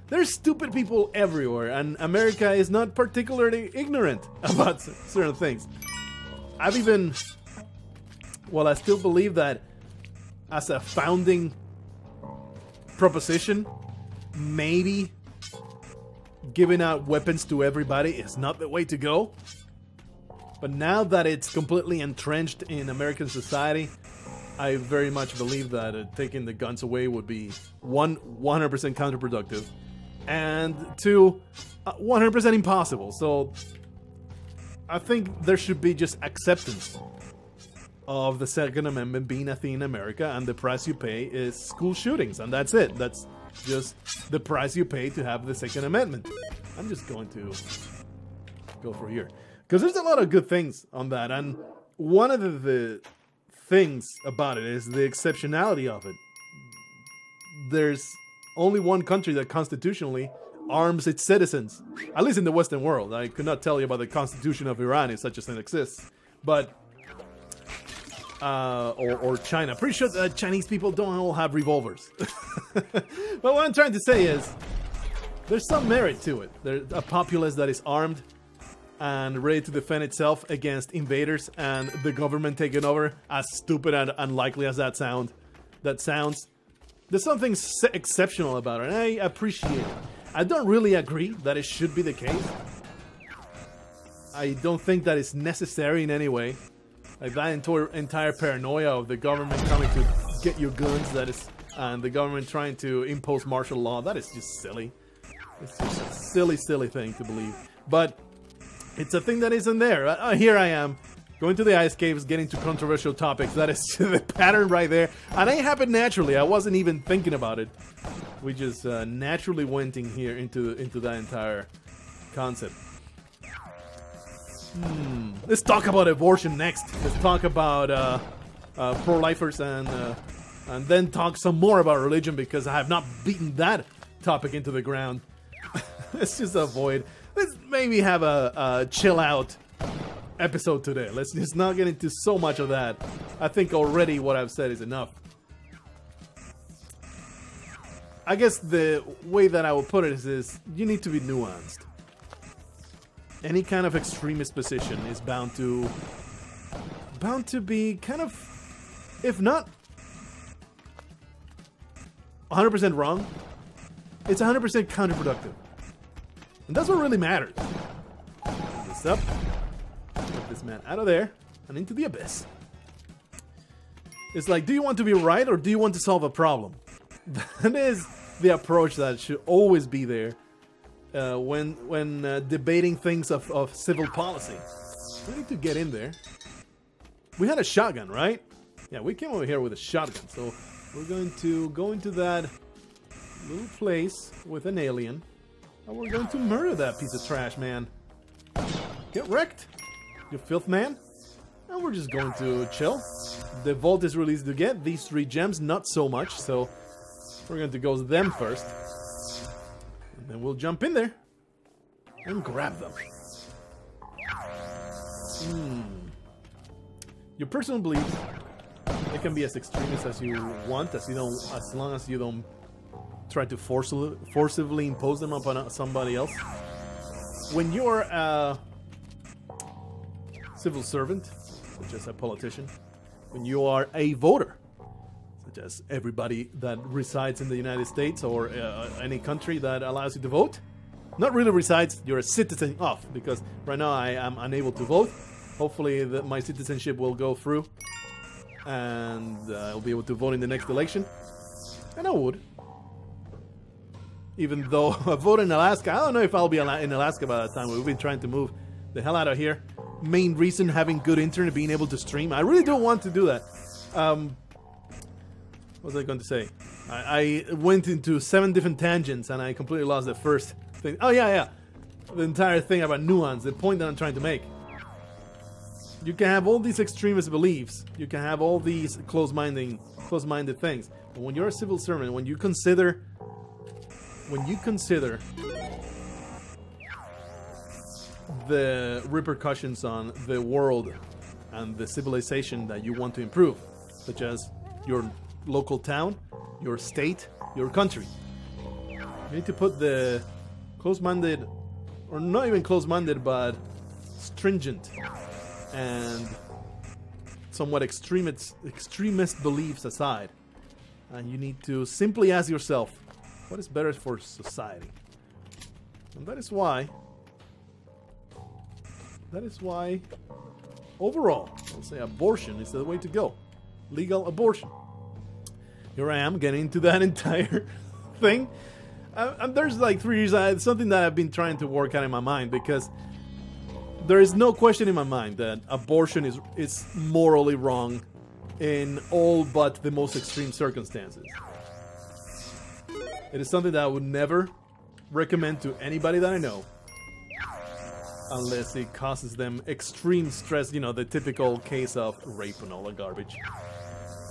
There's stupid people everywhere, and America is not particularly ignorant about certain things. I still believe that as a founding proposition, maybe giving out weapons to everybody is not the way to go. But now that it's completely entrenched in American society, I very much believe that taking the guns away would be 100% counterproductive, and 2, 100% impossible. So I think there should be just acceptance of the Second Amendment being a thing in America, and the price you pay is school shootings, and that's it. That's just the price you pay to have the Second Amendment. I'm just going to go for here, because there's a lot of good things on that, and one of the things about it is the exceptionality of it. There's only one country that constitutionally arms its citizens, at least in the Western world. I could not tell you about the constitution of Iran if such a thing exists, but or China. Pretty sure that Chinese people don't all have revolvers. But what I'm trying to say is, there's some merit to it. There's a populace that is armed and ready to defend itself against invaders and the government taking over. As stupid and unlikely as that sounds, there's something exceptional about it, and I appreciate it. I don't really agree that it should be the case. I don't think that it's necessary in any way. Like that entire paranoia of the government coming to get your guns, and the government trying to impose martial law, that is just silly. It's just a silly, silly thing to believe. But it's a thing that isn't there. Here I am, going to the ice caves, getting to controversial topics. That is the pattern right there. And it happened naturally. I wasn't even thinking about it. We just naturally went in here into that entire concept. Let's talk about abortion next. Let's talk about pro-lifers and then talk some more about religion, because I have not beaten that topic into the ground. Let's just avoid. Let's maybe have a chill out episode today. Let's just not get into so much of that. I think already what I've said is enough. I guess the way that I would put it is you need to be nuanced. Any kind of extremist position is bound to be kind of, if not 100% wrong, it's 100% counterproductive. And that's what really matters. Put this up, get this man out of there and into the abyss. It's like, do you want to be right or do you want to solve a problem? That is the approach that should always be there when debating things of civil policy. We need to get in there. We had a shotgun, right? Yeah, we came over here with a shotgun, so we're going to go into that little place with an alien, and we're going to murder that piece of trash, man. Get wrecked, you filth man. And we're just going to chill. The vault is really easy to get. These 3 gems, not so much, so we're going to go to them first. And then we'll jump in there and grab them. Your personal beliefs It can be as extremist as you want, as long as you don't try to forcibly impose them upon somebody else. When you're a civil servant, such as a politician, when you are a voter, such as everybody that resides in the United States or any country that allows you to vote, not really resides, you're a citizen of, because right now I am unable to vote. Hopefully my citizenship will go through and I'll be able to vote in the next election, and I would. Even though I voted in Alaska, I don't know if I'll be in Alaska by that time. We've been trying to move the hell out of here. Main reason, having good internet, being able to stream. I really don't want to do that. What was I going to say? I went into 7 different tangents and I completely lost the first thing. Oh yeah. The entire thing about nuance, the point that I'm trying to make. You can have all these extremist beliefs. You can have all these close-minded things. But when you're a civil servant, when you consider the repercussions on the world and the civilization that you want to improve, such as your local town, your state, your country, you need to put the close-minded, or not even close-minded, but stringent and somewhat extremist beliefs aside, and you need to simply ask yourself, what is better for society? And that is why overall, I'll say abortion is the way to go. Legal abortion. Here I am getting into that entire thing. There's like 3 years, something that I've been trying to work out in my mind, because there is no question in my mind that abortion is morally wrong in all but the most extreme circumstances. It is something that I would never recommend to anybody that I know, unless it causes them extreme stress, you know, the typical case of rape and all that garbage.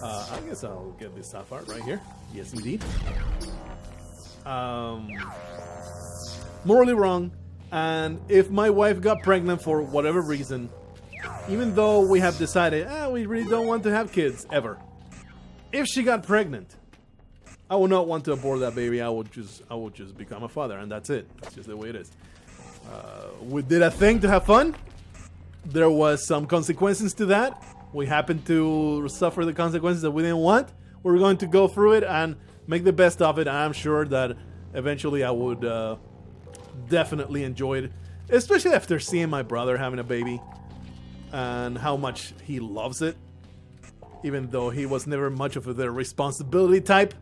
I guess I'll get this stuff out right here. Yes, indeed. Morally wrong, and if my wife got pregnant for whatever reason, even though we have decided, we really don't want to have kids, ever. If she got pregnant, I would not want to abort that baby. I would just become a father, and that's it. That's just the way it is. We did a thing to have fun. There was some consequences to that. We happened to suffer the consequences that we didn't want. We're going to go through it and make the best of it. I'm sure that eventually I would definitely enjoy it, especially after seeing my brother having a baby and how much he loves it, even though he was never much of the responsibility type,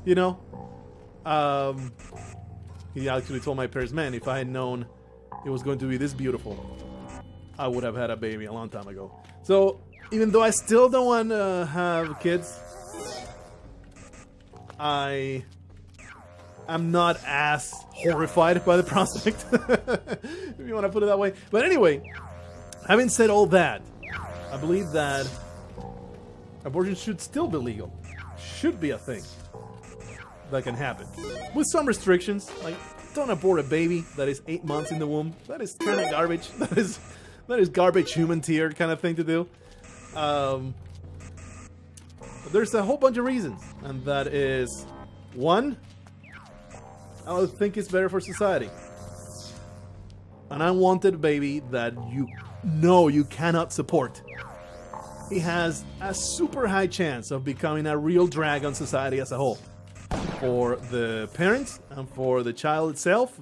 you know. He actually told my parents, man, if I had known it was going to be this beautiful, I would have had a baby a long time ago. So even though I still don't want to have kids, I'm not as horrified by the prospect, if you want to put it that way. But anyway, having said all that, I believe that abortion should still be legal. Should be a thing that can happen, with some restrictions, like don't abort a baby that is 8 months in the womb. That is kind of garbage. That is garbage human tier kind of thing to do. But there's a whole bunch of reasons, and that is, one, I would think it's better for society. An unwanted baby that you know you cannot support, he has a super high chance of becoming a real drag on society as a whole. For the parents and for the child itself,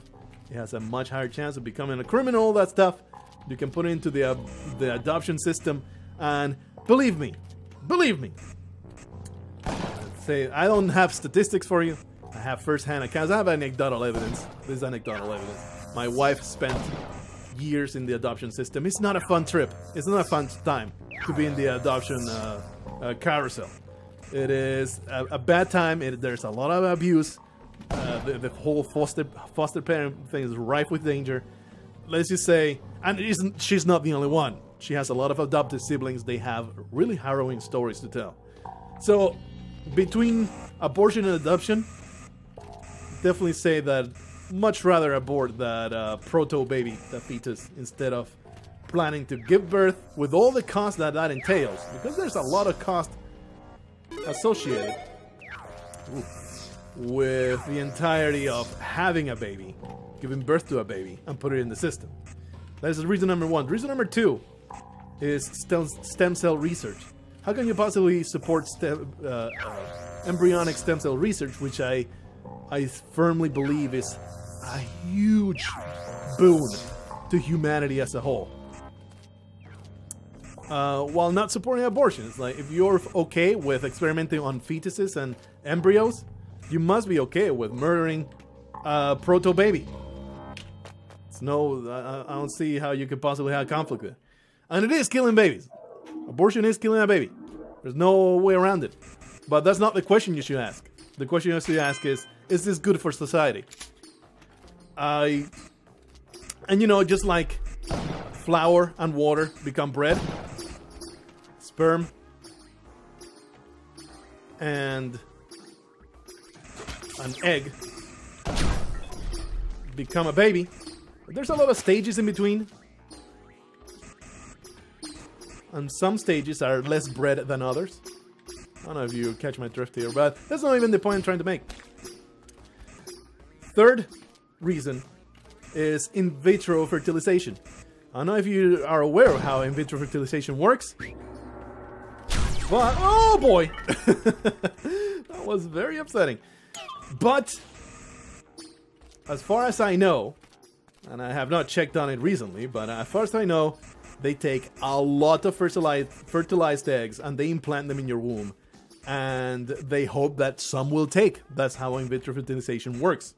it has a much higher chance of becoming a criminal, all that stuff. You can put it into the adoption system, and believe me, say, I don't have statistics for you. I have first-hand accounts. I have anecdotal evidence. This is anecdotal evidence. My wife spent years in the adoption system. It's not a fun trip. It's not a fun time to be in the adoption carousel. It is a bad time. There's a lot of abuse. The whole foster parent thing is rife with danger. Let's just say, and she's not the only one. She has a lot of adopted siblings. They have really harrowing stories to tell. So, between abortion and adoption, definitely say that much rather abort that proto-baby, that fetus, instead of planning to give birth with all the cost that entails. Because there's a lot of cost associated with the entirety of having a baby, giving birth to a baby, and put it in the system. That is reason number one. Reason number two is stem cell research. How can you possibly support embryonic stem cell research, which I firmly believe is a huge boon to humanity as a whole, while not supporting abortion? It's like, if you're okay with experimenting on fetuses and embryos, you must be okay with murdering a proto-baby. I don't see how you could possibly have conflict with it. And it is killing babies. Abortion is killing a baby. There's no way around it. But that's not the question you should ask. The question you should ask is this good for society? And you know, just like flour and water become bread, sperm and an egg become a baby. There's a lot of stages in between. And some stages are less bread than others. I don't know if you catch my drift here, but that's not even the point I'm trying to make. Third reason is in vitro fertilization. I don't know if you are aware of how in vitro fertilization works, but oh boy, that was very upsetting. But as far as I know, and I have not checked on it recently, but as far as I know, they take a lot of fertilized eggs and they implant them in your womb, and they hope that some will take. That's how in vitro fertilization works.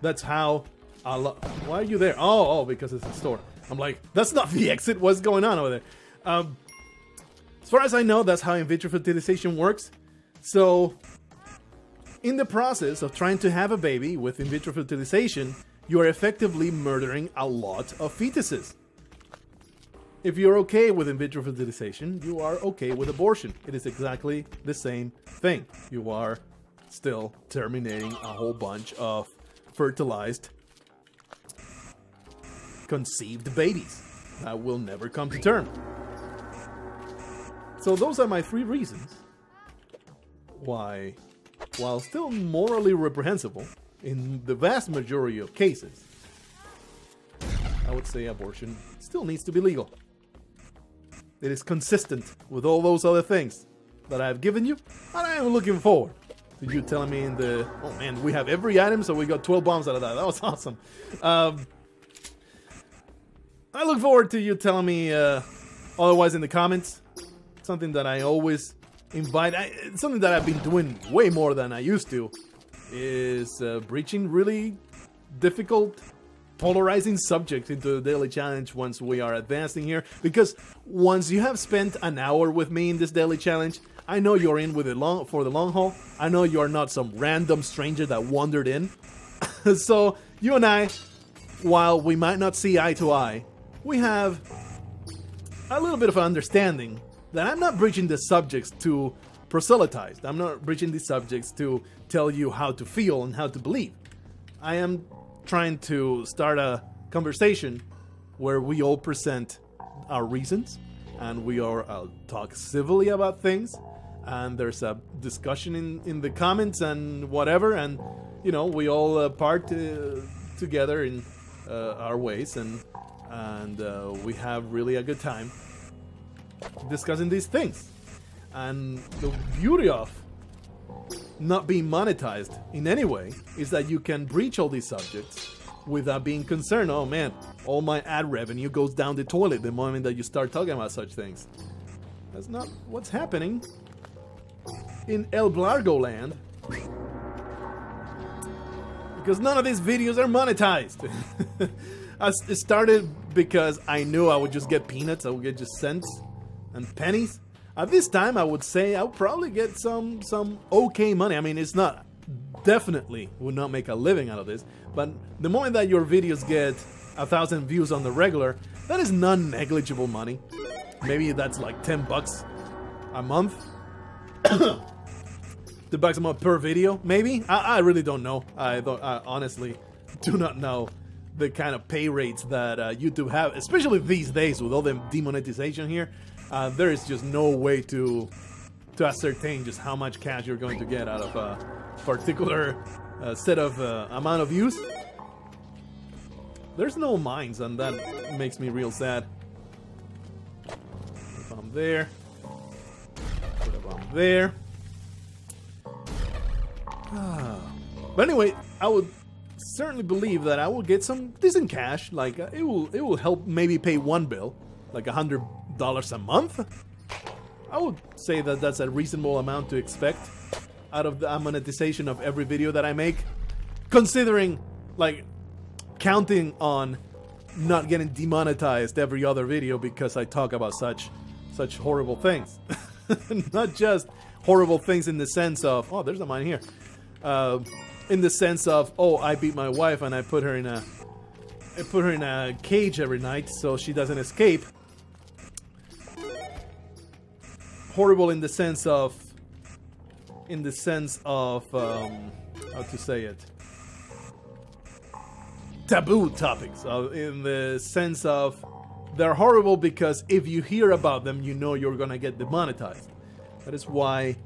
That's how a lot. Why are you there? Oh, because it's a store. I'm like, that's not the exit. What's going on over there? As far as I know, that's how in vitro fertilization works. So, in the process of trying to have a baby with in vitro fertilization, you are effectively murdering a lot of fetuses. If you're okay with in vitro fertilization, you are okay with abortion. It is exactly the same thing. You are still terminating a whole bunch of fertilized, conceived babies that will never come to term. So those are my three reasons why, while still morally reprehensible in the vast majority of cases, I would say abortion still needs to be legal. It is consistent with all those other things that I've given you, and I am looking forward to you telling me in the... Oh man, we have every item, so we got 12 bombs out of that. That was awesome. I look forward to you telling me otherwise in the comments. Something that I always invite... something that I've been doing way more than I used to is breaching really difficult, polarizing subjects into the daily challenge once we are advancing here, because once you have spent an hour with me in this daily challenge, I know you're in with it for the long haul. I know you're not some random stranger that wandered in. So you and I, while we might not see eye to eye, we have a little bit of an understanding that I'm not breaching the subjects to proselytize. I'm not breaching these subjects to tell you how to feel and how to believe. I am trying to start a conversation where we all present our reasons and we are talk civilly about things, and there's a discussion in the comments and whatever, and you know, we all part together in our ways, and we have really a good time discussing these things. And the beauty of not being monetized in any way is that you can breach all these subjects without being concerned. Oh man, all my ad revenue goes down the toilet the moment that you start talking about such things. That's not what's happening in El Blargh land, because none of these videos are monetized. I started because I knew I would just get peanuts. I would get just cents and pennies. At this time, I would say I would probably get some okay money. I mean, it's not, definitely would not make a living out of this, but the moment that your videos get 1,000 views on the regular, that is non-negligible money. Maybe that's like $10 a month. $10 a month per video, maybe? I really don't know. I honestly do not know the kind of pay rates that YouTube have, especially these days with all the demonetization here. There is just no way to to ascertain just how much cash you're going to get out of a particular set of amount of views. There's no mines, and that makes me real sad. If I'm there, put a bomb there. But anyway, I would certainly believe that I will get some decent cash. Like it will help maybe pay one bill, like $100 a month. I would say that that's a reasonable amount to expect out of the monetization of every video that I make, considering, like, counting on not getting demonetized every other video because I talk about such horrible things. Not just horrible things in the sense of, oh, there's a mine here. In the sense of, oh, I beat my wife and I put her in a cage every night so she doesn't escape. Horrible in the sense of how to say it, taboo topics, in the sense of they're horrible because if you hear about them, you know you're gonna get demonetized. That is why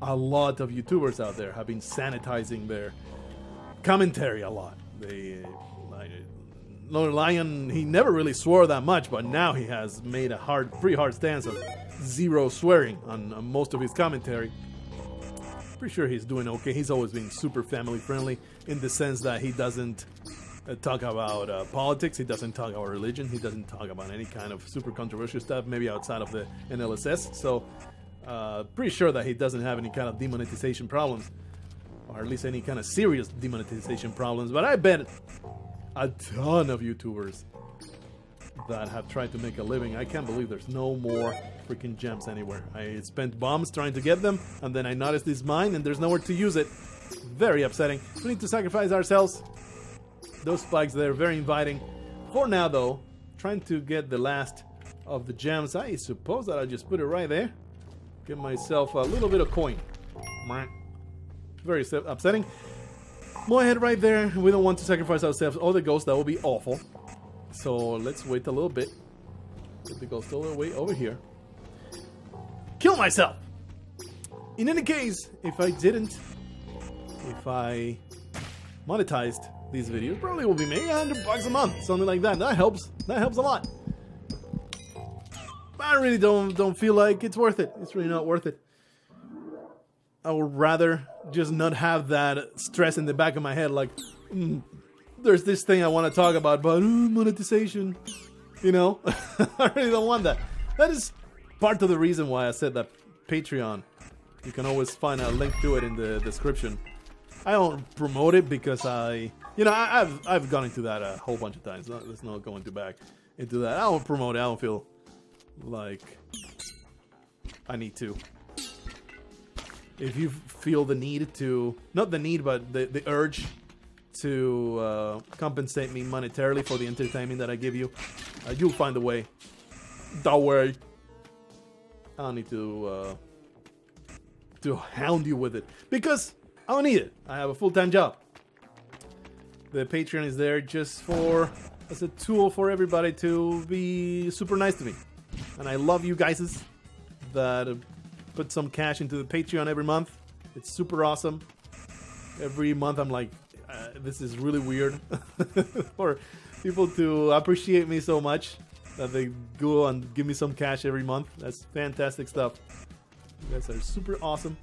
a lot of YouTubers out there have been sanitizing their commentary a lot. They, like, Lord Lion, he never really swore that much, but now he has made a pretty hard stance of zero swearing on most of his commentary. Pretty sure he's doing okay. He's always been super family friendly in the sense that he doesn't talk about politics, he doesn't talk about religion, he doesn't talk about any kind of super controversial stuff, maybe outside of the NLSS. So pretty sure that he doesn't have any kind of demonetization problems, or at least any kind of serious demonetization problems. But I bet a ton of YouTubers that have tried to make a living, I can't believe there's no more freaking gems anywhere. I spent bombs trying to get them, and then I noticed this mine and there's nowhere to use it. Very upsetting. We need to sacrifice ourselves. Those spikes there, very inviting. For now though, trying to get the last of the gems. I suppose that I'll just put it right there. Get myself a little bit of coin. Very upsetting. Go ahead right there. We don't want to sacrifice ourselves or the ghost. That would be awful. So let's wait a little bit. Get the ghost all the way over here. Kill myself! In any case, if I monetized these videos, probably will be maybe $100 a month, something like that. That helps. That helps a lot. But I really don't feel like it's worth it. It's really not worth it. I would rather just not have that stress in the back of my head, like, there's this thing I want to talk about, but monetization, you know? I really don't want that. That is part of the reason why I said that Patreon, you can always find a link to it in the description. I don't promote it because I've gone into that a whole bunch of times. Let's not go back into that. I don't promote it. I don't feel like I need to. If you feel the need to, not the need, but the urge to compensate me monetarily for the entertainment that I give you, you'll find a way. Don't worry. I don't need to hound you with it because I don't need it. I have a full-time job. The Patreon is there just as a tool for everybody to be super nice to me. And I love you guys that put some cash into the Patreon every month. It's super awesome. Every month I'm like, this is really weird for people to appreciate me so much that they go and give me some cash every month. That's fantastic stuff. You guys are super awesome.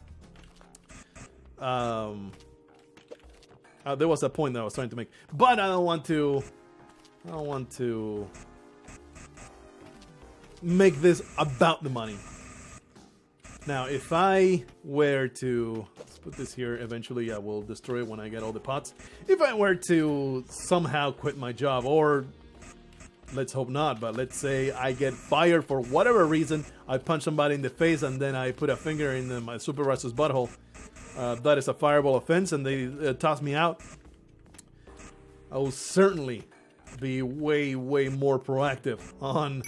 There was a point that I was trying to make, but I don't want to make this about the money. Now, if I were to, let's put this here, eventually I will destroy it when I get all the pots. If I were to somehow quit my job, or let's hope not, but let's say I get fired for whatever reason, I punch somebody in the face and then I put a finger in my supervisor's butthole, that is a fireable offense and they toss me out, I will certainly be way more proactive on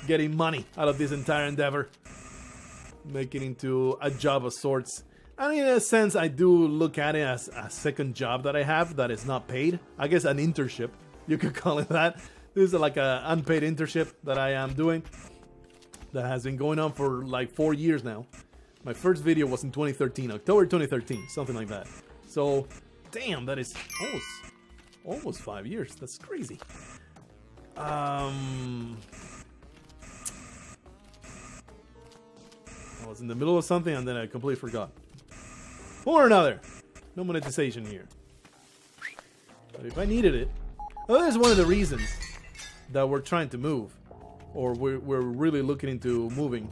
getting money out of this entire endeavor. Make it into a job of sorts. And in a sense, I do look at it as a second job that I have that is not paid. I guess an internship, you could call it that. This is like an unpaid internship that I am doing that has been going on for like 4 years now. My first video was in 2013, October 2013, something like that. So, damn, that is almost 5 years. That's crazy. I was in the middle of something and then I completely forgot. One or another. No monetization here. But if I needed it... Well, that's one of the reasons that we're trying to move. Or we're really looking into moving.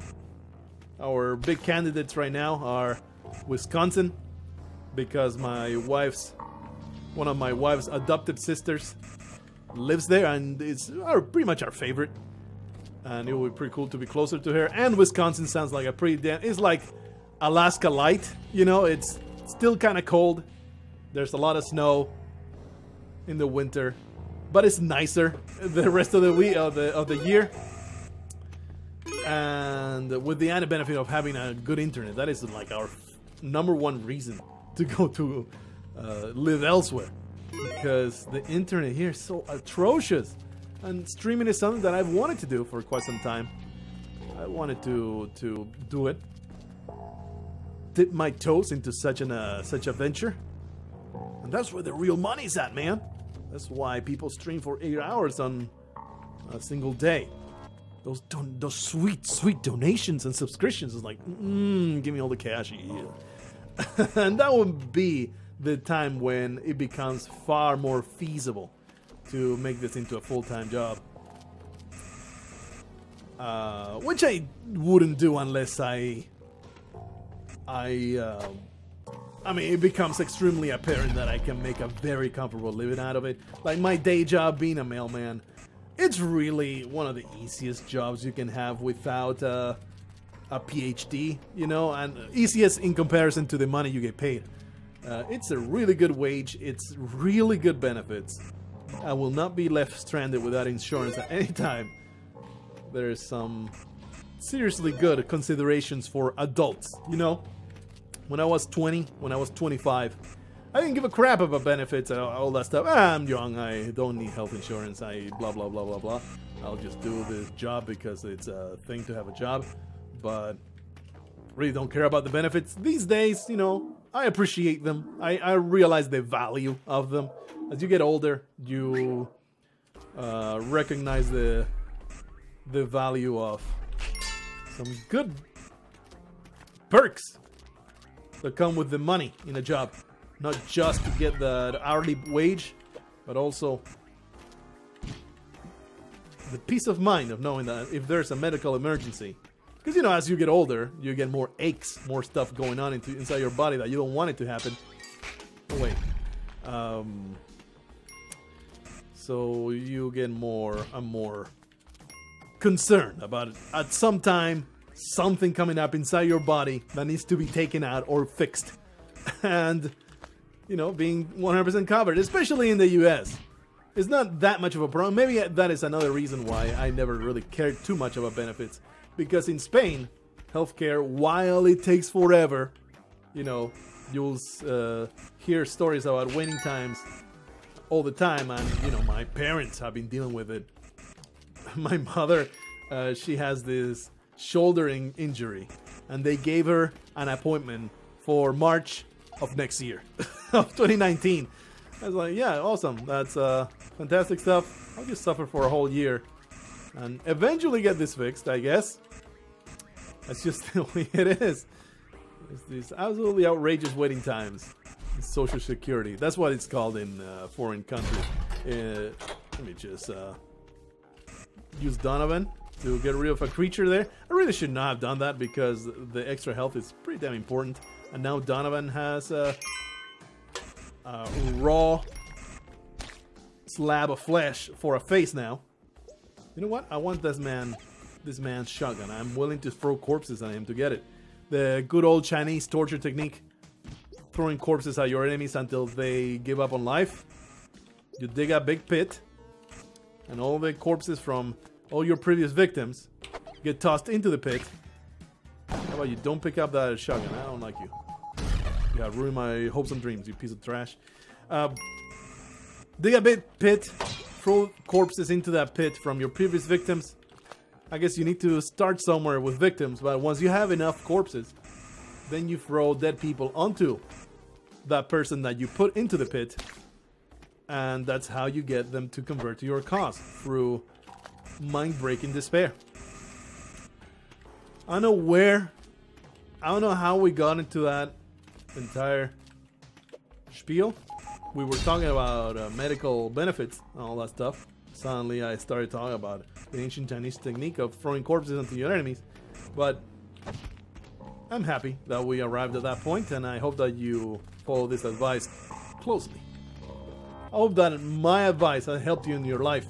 Our big candidates right now are Wisconsin. Because one of my wife's adopted sisters lives there. And it's pretty much our favorite. And it would be pretty cool to be closer to her. And Wisconsin sounds like a pretty damn... It's like Alaska light. You know, it's still kind of cold. There's a lot of snow in the winter, but it's nicer the rest of the week of the year. And with the added benefit of having a good internet, that is like our #1 reason to go to live elsewhere, because the internet here is so atrocious. And streaming is something that I've wanted to do for quite some time. I wanted to do it. Dip my toes into such a venture. And that's where the real money's at, man. That's why people stream for 8 hours on a single day. Those sweet donations and subscriptions is like, give me all the cash, yeah. And that would be the time when it becomes far more feasible to make this into a full-time job. Which I wouldn't do unless I mean, it becomes extremely apparent that I can make a very comfortable living out of it. Like my day job being a mailman, it's really one of the easiest jobs you can have without a PhD, you know, and easiest in comparison to the money you get paid. It's a really good wage, it's really good benefits. I will not be left stranded without insurance at any time. There's some seriously good considerations for adults, you know? When I was 20, when I was 25, I didn't give a crap about benefits and all that stuff. I'm young, I don't need health insurance, I blah blah blah blah blah. I'll just do this job because it's a thing to have a job. But really don't care about the benefits. These days, you know, I appreciate them. I realize the value of them. As you get older, you recognize the value of some good perks that come with the money in a job. Not just to get the hourly wage, but also the peace of mind of knowing that if there's a medical emergency. Because, you know, as you get older, you get more aches, more stuff going on inside your body that you don't want it to happen. Oh, wait. So you get more concerned about it. At some time, something coming up inside your body that needs to be taken out or fixed. And, you know, being 100% covered, especially in the US. It's not that much of a problem. Maybe that is another reason why I never really cared too much about benefits. Because in Spain, healthcare, while it takes forever, you know, you'll hear stories about waiting times all the time. And, you know, my parents have been dealing with it. My mother, she has this shoulder injury. And they gave her an appointment for March of next year, of 2019. I was like, yeah, awesome. That's fantastic stuff. I'll just suffer for a whole year and eventually get this fixed, I guess. That's just the way it is. It's these absolutely outrageous waiting times. Social Security. That's what it's called in foreign countries. Let me just use Donovan to get rid of a creature there. I really should not have done that because the extra health is pretty damn important. And now Donovan has a raw slab of flesh for a face now. You know what? I want this man's shotgun. I'm willing to throw corpses at him to get it. The good old Chinese torture technique. Throwing corpses at your enemies until they give up on life. You dig a big pit. And all the corpses from all your previous victims get tossed into the pit. How about you don't pick up that shotgun? I don't like you. You have ruined my hopes and dreams, you piece of trash. Dig a big pit. Throw corpses into that pit from your previous victims. I guess you need to start somewhere with victims, but once you have enough corpses, then you throw dead people onto that person that you put into the pit, and that's how you get them to convert to your cause, through mind-breaking despair. I don't know how we got into that entire spiel. We were talking about medical benefits and all that stuff. Suddenly I started talking about the ancient Chinese technique of throwing corpses into your enemies. But I'm happy that we arrived at that point, and I hope that you follow this advice closely. I hope that my advice has helped you in your life,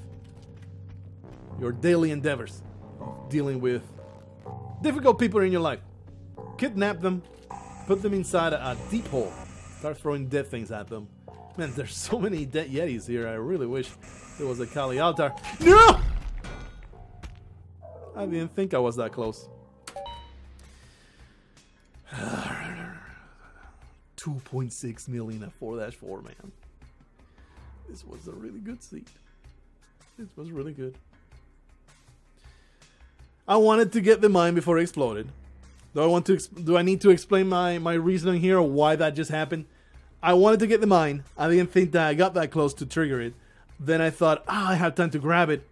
your daily endeavors of dealing with difficult people in your life. Kidnap them, put them inside a deep hole, start throwing dead things at them. Man, there's so many dead Yetis here. I really wish there was a Kali altar. No! I didn't think I was that close. 2.6 million at 4-4, man. This was a really good seed. This was really good. I wanted to get the mine before it exploded. Do I need to explain my reasoning here, or why that just happened? I wanted to get the mine. I didn't think that I got that close to trigger it. Then I thought, I have time to grab it.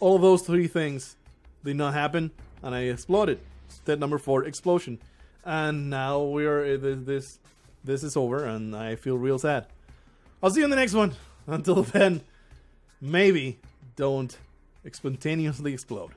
All of those three things did not happen, and I exploded. Step number 4, explosion. And now this is over, and I feel real sad. I'll see you in the next one. Until then, maybe don't spontaneously explode.